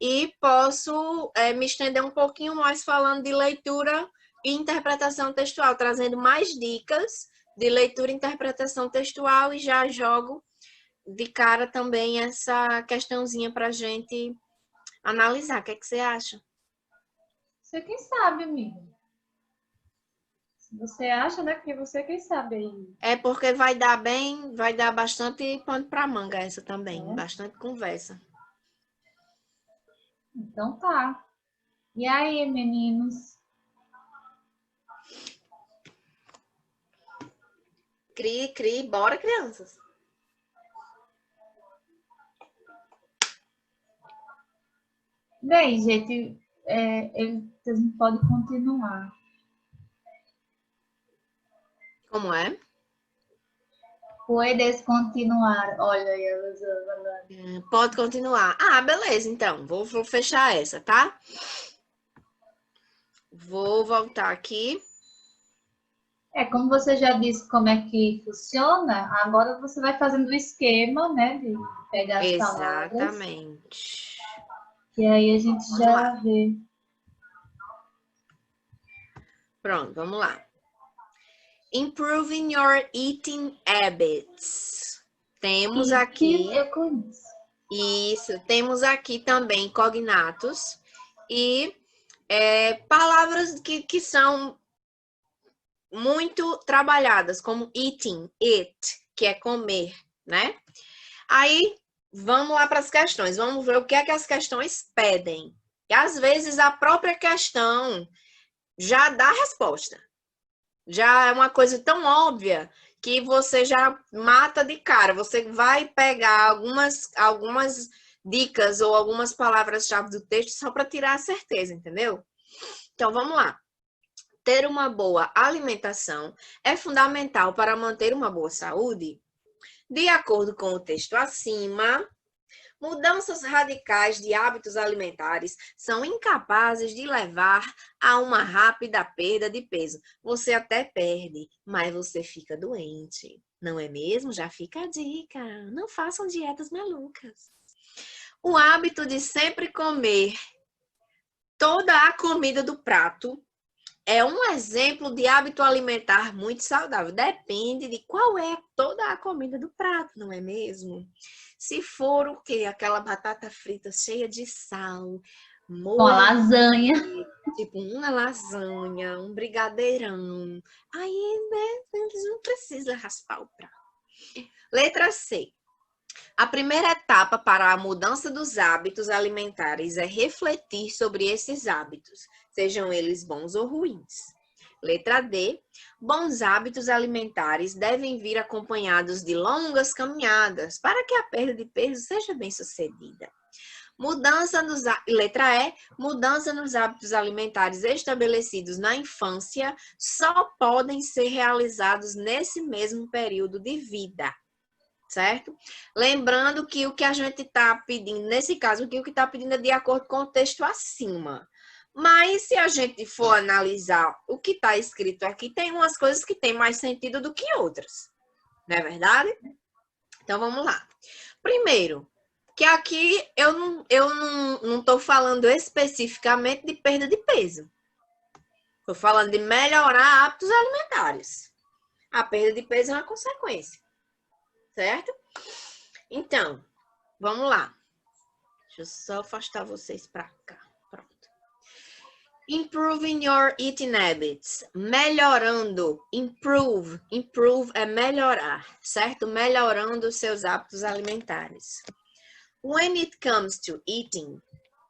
e posso me estender um pouquinho mais falando de leitura e interpretação textual, trazendo mais dicas de leitura e interpretação textual, e já jogo de cara também essa questãozinha para a gente analisar. O que é que você acha?
Você quem sabe, amigo. Se você acha, né? Porque você quem sabe aí.
É porque vai dar bastante pano para manga essa também, bastante conversa.
Então tá. E aí, meninos?
Cri, bora, crianças.
Bem, gente, a gente pode continuar.
Como é?
Puedes continuar. Olha aí, elas falando.
Pode continuar. Ah, beleza, então. Vou fechar essa, tá? Vou voltar aqui.
Como você já disse como é que funciona, agora você vai fazendo o esquema, né? De pegar as palavras.
Exatamente.
E aí a gente já vê.
Pronto, vamos lá. Improving your eating habits. Temos aqui...
Eu conheço.
Isso, temos aqui também cognatos e palavras que são muito trabalhadas, como eating, eat, que é comer, né? Aí, vamos lá para as questões. Vamos ver o que é que as questões pedem. E às vezes a própria questão já dá a resposta. Já é uma coisa tão óbvia que você já mata de cara. Você vai pegar algumas dicas ou algumas palavras-chave do texto só para tirar a certeza, entendeu? Então, vamos lá. Ter uma boa alimentação é fundamental para manter uma boa saúde? De acordo com o texto acima, mudanças radicais de hábitos alimentares são incapazes de levar a uma rápida perda de peso. Você até perde, mas você fica doente. Não é mesmo? Já fica a dica. Não façam dietas malucas. O hábito de sempre comer toda a comida do prato é um exemplo de hábito alimentar muito saudável. Depende de qual é toda a comida do prato, não é mesmo? Se for o quê? Aquela batata frita cheia de sal, molho,
uma lasanha.
Tipo uma lasanha, um brigadeirão. Aí, né, não precisa raspar o prato. Letra C. A primeira etapa para a mudança dos hábitos alimentares é refletir sobre esses hábitos, sejam eles bons ou ruins. Letra D. Bons hábitos alimentares devem vir acompanhados de longas caminhadas para que a perda de peso seja bem-sucedida. Letra E. Mudança nos hábitos alimentares estabelecidos na infância só podem ser realizados nesse mesmo período de vida. Certo? Lembrando que o que a gente está pedindo, nesse caso, o que está pedindo é de acordo com o texto acima. Mas se a gente for analisar o que está escrito aqui, tem umas coisas que têm mais sentido do que outras. Não é verdade? Então, vamos lá. Primeiro, que aqui eu não estou falando especificamente de perda de peso. Estou falando de melhorar hábitos alimentares. A perda de peso é uma consequência. Certo? Então, vamos lá. Deixa eu só afastar vocês para cá. Pronto. Improving your eating habits. Melhorando. Improve. Improve é melhorar, certo? Melhorando os seus hábitos alimentares. When it comes to eating,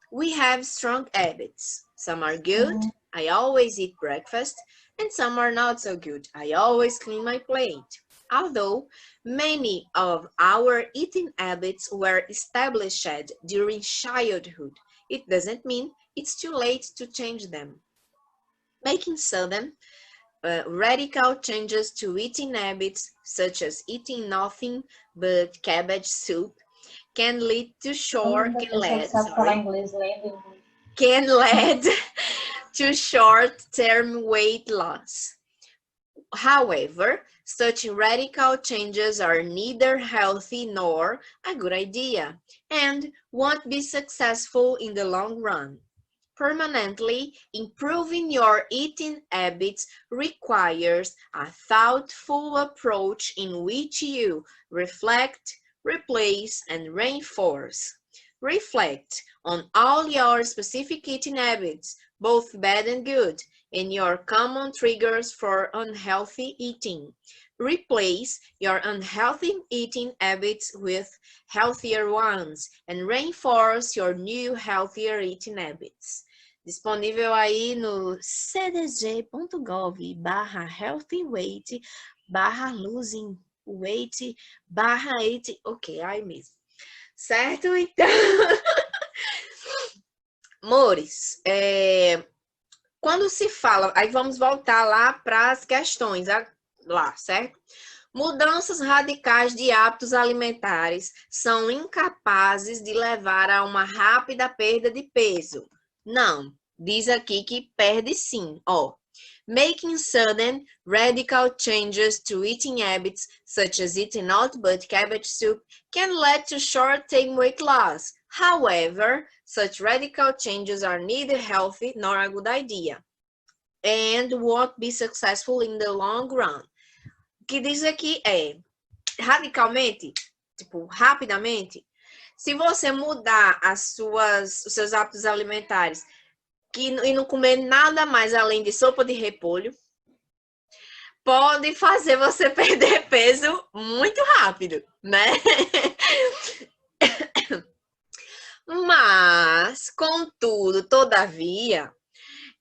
we have strong habits. Some are good. I always eat breakfast. And some are not so good. I always clean my plate. Although many of our eating habits were established during childhood, it doesn't mean it's too late to change them. Making sudden, radical changes to eating habits, such as eating nothing but cabbage soup, can lead to short-term weight loss. However, such radical changes are neither healthy nor a good idea and won't be successful in the long run. Permanently improving your eating habits requires a thoughtful approach in which you reflect, replace, and reinforce. Reflect on all your specific eating habits, both bad and good, and your common triggers for unhealthy eating. Replace your unhealthy eating habits with healthier ones and reinforce your new healthier eating habits. Disponível aí no cdg.gov/healthyweight/losing weight/8, ok, aí mesmo. Certo? Então, amores, quando se fala, aí vamos voltar lá para as questões, lá, certo? Mudanças radicais de hábitos alimentares são incapazes de levar a uma rápida perda de peso. Não, diz aqui que perde sim, ó. Making sudden, radical changes to eating habits, such as eating not but cabbage soup, can lead to short-term weight loss. However, such radical changes are neither healthy nor a good idea and won't be successful in the long run. O que diz aqui é, radicalmente, tipo, rapidamente, se você mudar os seus hábitos alimentares e não comer nada mais além de sopa de repolho, pode fazer você perder peso muito rápido, né? Mas, contudo, todavia,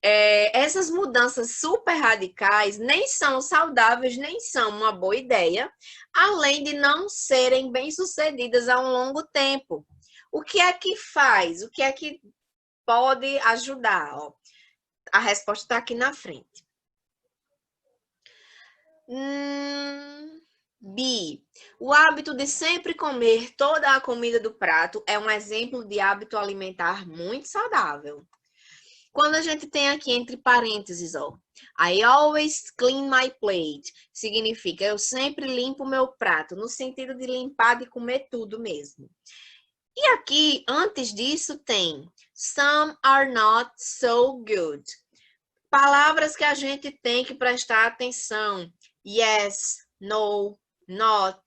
essas mudanças super radicais nem são saudáveis, nem são uma boa ideia, além de não serem bem-sucedidas a um longo tempo. O que é que faz? O que é que pode ajudar? Ó, a resposta está aqui na frente. B. O hábito de sempre comer toda a comida do prato é um exemplo de hábito alimentar muito saudável. Quando a gente tem aqui entre parênteses, ó, I always clean my plate, significa eu sempre limpo meu prato, no sentido de limpar, de comer tudo mesmo. E aqui, antes disso, tem some are not so good. Palavras que a gente tem que prestar atenção. Yes, no, not,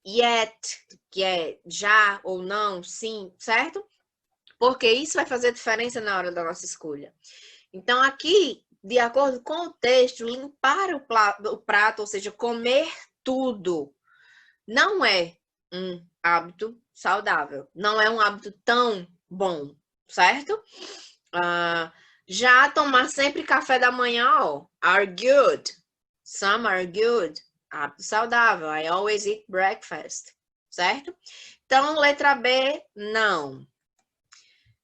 yet, que é já ou não, sim, certo? Porque isso vai fazer diferença na hora da nossa escolha. Então, aqui, de acordo com o texto, limpar o prato, ou seja, comer tudo, não é um hábito saudável. Não é um hábito tão bom, certo? Já tomar sempre café da manhã, ó, are good. Some are good. Hábito saudável. I always eat breakfast, certo? Então, letra B, não.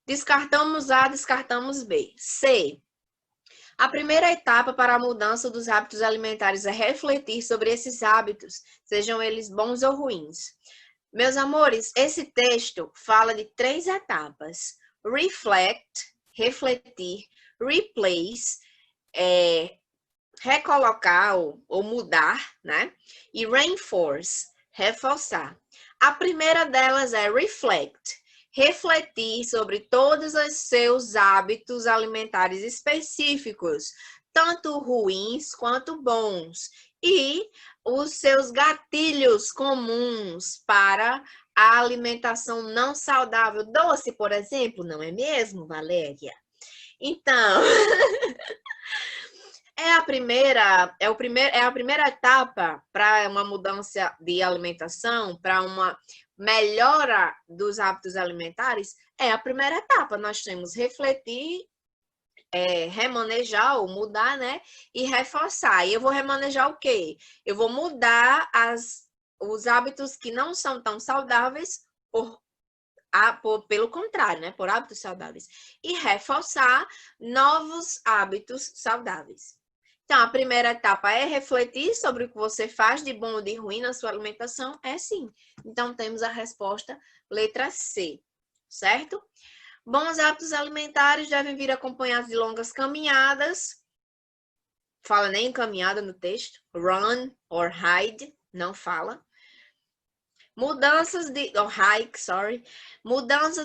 Descartamos A, descartamos B. C. A primeira etapa para a mudança dos hábitos alimentares é refletir sobre esses hábitos, sejam eles bons ou ruins. Meus amores, esse texto fala de 3 etapas. Reflect, refletir, replace, recolocar ou mudar, né? E reinforce, reforçar. A primeira delas é reflect. Refletir sobre todos os seus hábitos alimentares específicos, tanto ruins quanto bons, e os seus gatilhos comuns para a alimentação não saudável. Doce, por exemplo, não é mesmo, Valéria? Então, é a primeira etapa para uma mudança de alimentação, para uma melhora dos hábitos alimentares, é a primeira etapa. Nós temos refletir, remanejar ou mudar, né? E reforçar. E eu vou remanejar o quê? Eu vou mudar os hábitos que não são tão saudáveis pelo contrário, né? Por hábitos saudáveis. E reforçar novos hábitos saudáveis. Então, a primeira etapa é refletir sobre o que você faz de bom ou de ruim na sua alimentação? É sim. Então, temos a resposta letra C, certo? Bons hábitos alimentares devem vir acompanhados de longas caminhadas. Fala nem caminhada no texto. Run or hide, não fala. Mudanças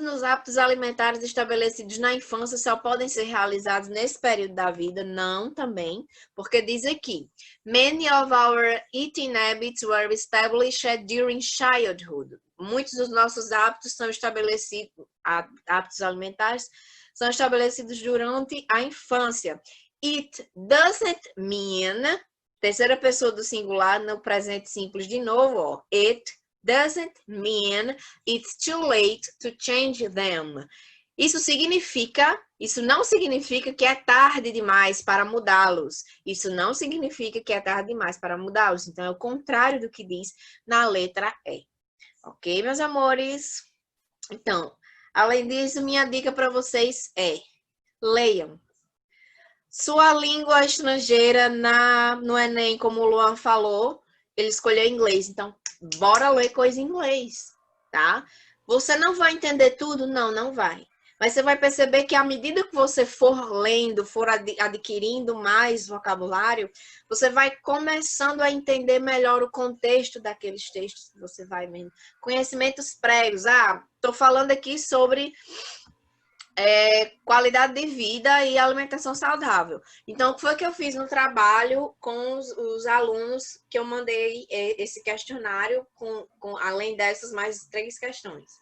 nos hábitos alimentares estabelecidos na infância só podem ser realizados nesse período da vida? Não, também, porque diz aqui, many of our eating habits were established during childhood. Muitos dos nossos hábitos são estabelecidos, hábitos alimentares, são estabelecidos durante a infância. It doesn't mean, terceira pessoa do singular, no presente simples de novo, ó, it doesn't mean it's too late to change them. Isso não significa que é tarde demais para mudá-los. Isso não significa que é tarde demais para mudá-los. Então, é o contrário do que diz na letra E. Ok, meus amores? Então, além disso, minha dica para vocês é: leiam. Sua língua estrangeira no Enem, como o Luan falou, ele escolheu inglês. Então, bora ler coisa em inglês, tá? Você não vai entender tudo? Não, não vai. Mas você vai perceber que à medida que você for lendo, for adquirindo mais vocabulário, você vai começando a entender melhor o contexto daqueles textos que você vai vendo. Conhecimentos prévios. Tô falando aqui sobre qualidade de vida e alimentação saudável. Então, o que foi que eu fiz no trabalho com os alunos que eu mandei esse questionário, além dessas mais 3 questões?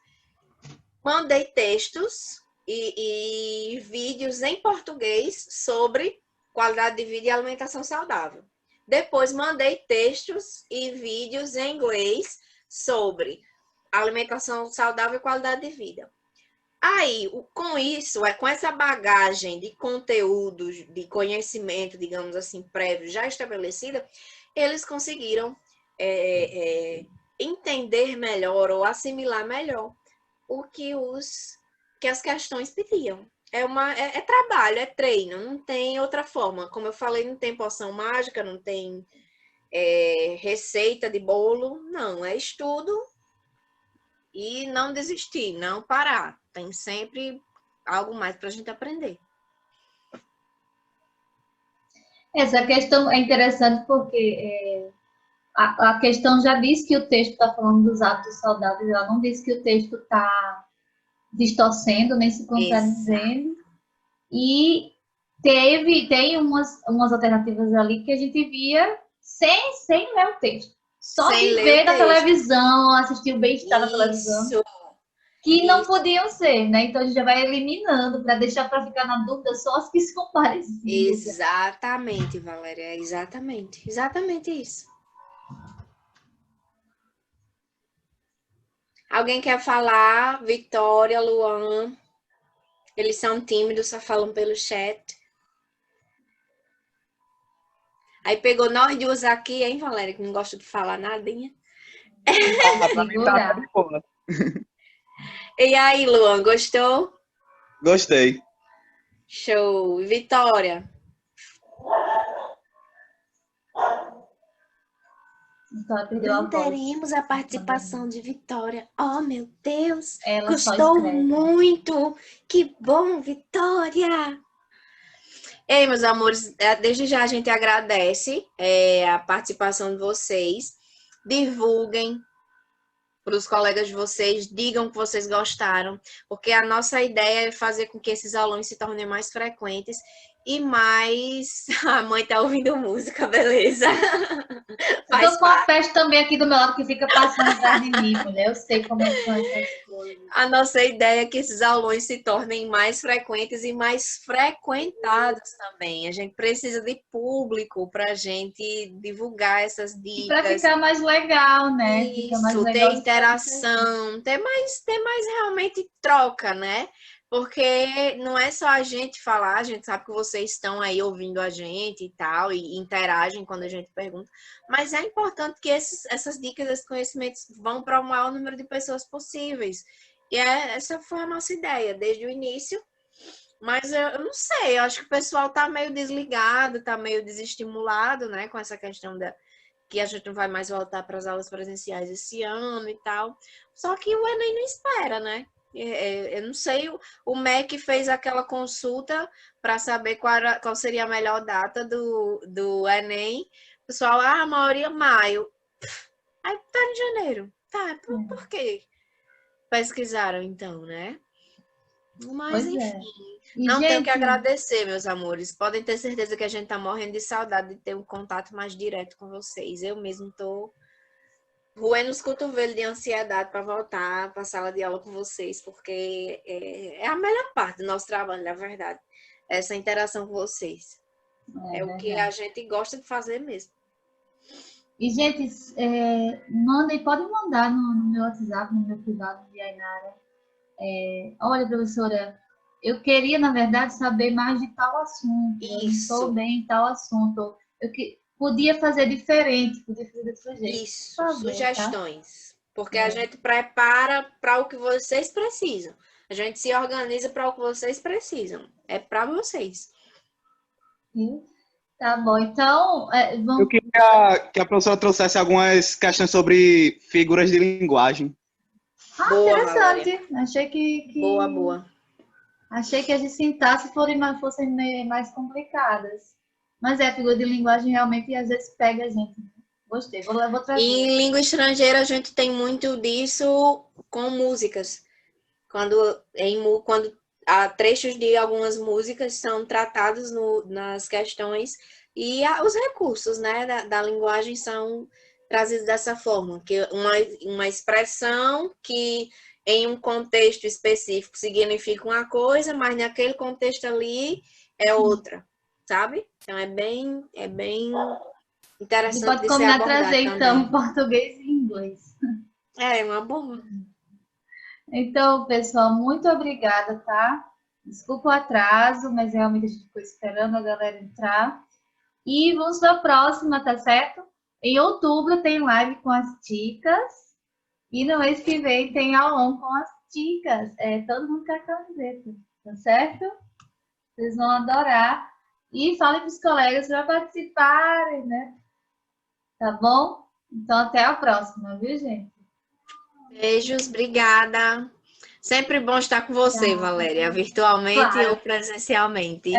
Mandei textos e vídeos em português sobre qualidade de vida e alimentação saudável. Depois, mandei textos e vídeos em inglês sobre alimentação saudável e qualidade de vida. Aí, com isso, com essa bagagem de conteúdos, de conhecimento, digamos assim, prévio, já estabelecida, eles conseguiram entender melhor ou assimilar melhor o que as questões pediam. É trabalho, é treino, não tem outra forma. Como eu falei, não tem poção mágica, não tem receita de bolo, não, é estudo e não desistir, não parar. Tem sempre algo mais para a gente aprender.
Essa questão é interessante porque a questão já diz que o texto está falando dos hábitos saudáveis, ela não diz que o texto está distorcendo, nem se contradizendo. E tem umas alternativas ali que a gente via sem ler o texto. Só de ver na televisão, assistir o bem-estar na televisão. Que não podiam ser, né? Então a gente já vai eliminando para deixar para ficar na dúvida só as que são parecidas.
Exatamente, Valéria, exatamente isso. Alguém quer falar? Vitória, Luan? Eles são tímidos, só falam pelo chat. Aí pegou nós duas aqui, hein, Valéria, que não gosta de falar nadinha. E aí, Luan, gostou?
Gostei.
Show. Vitória? Não teríamos a participação de Vitória. Oh, meu Deus.
Ela
gostou muito. Que bom, Vitória. Ei, meus amores, desde já a gente agradece a participação de vocês. Divulguem para os colegas de vocês, digam que vocês gostaram, porque a nossa ideia é fazer com que esses alunos se tornem mais frequentes e mais... A mãe tá ouvindo música, beleza?
Eu tô com a festa também aqui do meu lado que fica passando atrás de mim, mulher. Eu sei como é que são essas coisas.
A nossa ideia é que esses aulões se tornem mais frequentes e mais frequentados também. A gente precisa de público para a gente divulgar essas
E para
dicas.
ficar mais legal, né? Fica mais
Isso,
legal
ter interação, ter mais realmente troca, né? Porque não é só a gente falar, a gente sabe que vocês estão aí ouvindo a gente e tal, e interagem quando a gente pergunta, mas é importante que essas dicas, esses conhecimentos vão para o maior número de pessoas possíveis. E essa foi a nossa ideia desde o início, mas eu não sei, eu acho que o pessoal tá meio desligado, tá meio desestimulado, né, com essa questão que a gente não vai mais voltar para as aulas presenciais esse ano e tal. Só que o Enem não espera, né? Eu não sei, o MEC fez aquela consulta para saber qual seria a melhor data do Enem. O pessoal, a maioria maio. Aí tá em janeiro. Tá, por quê? Pesquisaram então, né? Mas, enfim, não tenho que agradecer, meus amores. Podem ter certeza que a gente tá morrendo de saudade de ter um contato mais direto com vocês. Eu mesmo tô roendo os cotovelos de ansiedade para voltar para a sala de aula com vocês, porque é a melhor parte do nosso trabalho, na verdade. Essa interação com vocês. É o que a gente gosta de fazer mesmo.
E, gente, podem mandar no meu WhatsApp, no meu privado de Ainara. Olha, professora, eu queria, na verdade, saber mais de tal assunto.
Isso.
Eu não estou bem em tal assunto. Podia fazer diferente, podia fazer desse jeito.
Isso,
favor,
sugestões. Tá? Porque a gente prepara para o que vocês precisam. A gente se organiza para o que vocês precisam. É para vocês.
Tá bom, então... vamos...
Eu queria que a professora trouxesse algumas questões sobre figuras de linguagem.
Boa,
interessante.
Valéria.
Achei que...
Boa.
Achei que as de sintaxe fossem mais complicadas. Mas figura de linguagem realmente às vezes pega a gente. Gostei, vou trazer.
Em língua estrangeira a gente tem muito disso com músicas. Quando trechos de algumas músicas são tratados nas questões e os recursos, né, da linguagem são trazidos dessa forma, que uma expressão que em um contexto específico significa uma coisa, mas naquele contexto ali é outra, sabe? Então é bem interessante.
Pode combinar trazer
também.
Então português e inglês.
É uma boa.
Então, pessoal, muito obrigada, tá? Desculpa o atraso, mas realmente a gente ficou esperando a galera entrar. E vamos para a próxima, tá certo? Em outubro tem live com as ticas. E no mês que vem tem aulão com as ticas. Todo mundo quer camiseta, tá certo? Vocês vão adorar. E falem para os colegas para participarem, né? Tá bom? Então, até a próxima, viu, gente?
Beijos, obrigada. Sempre bom estar com você, Valéria, virtualmente ou presencialmente.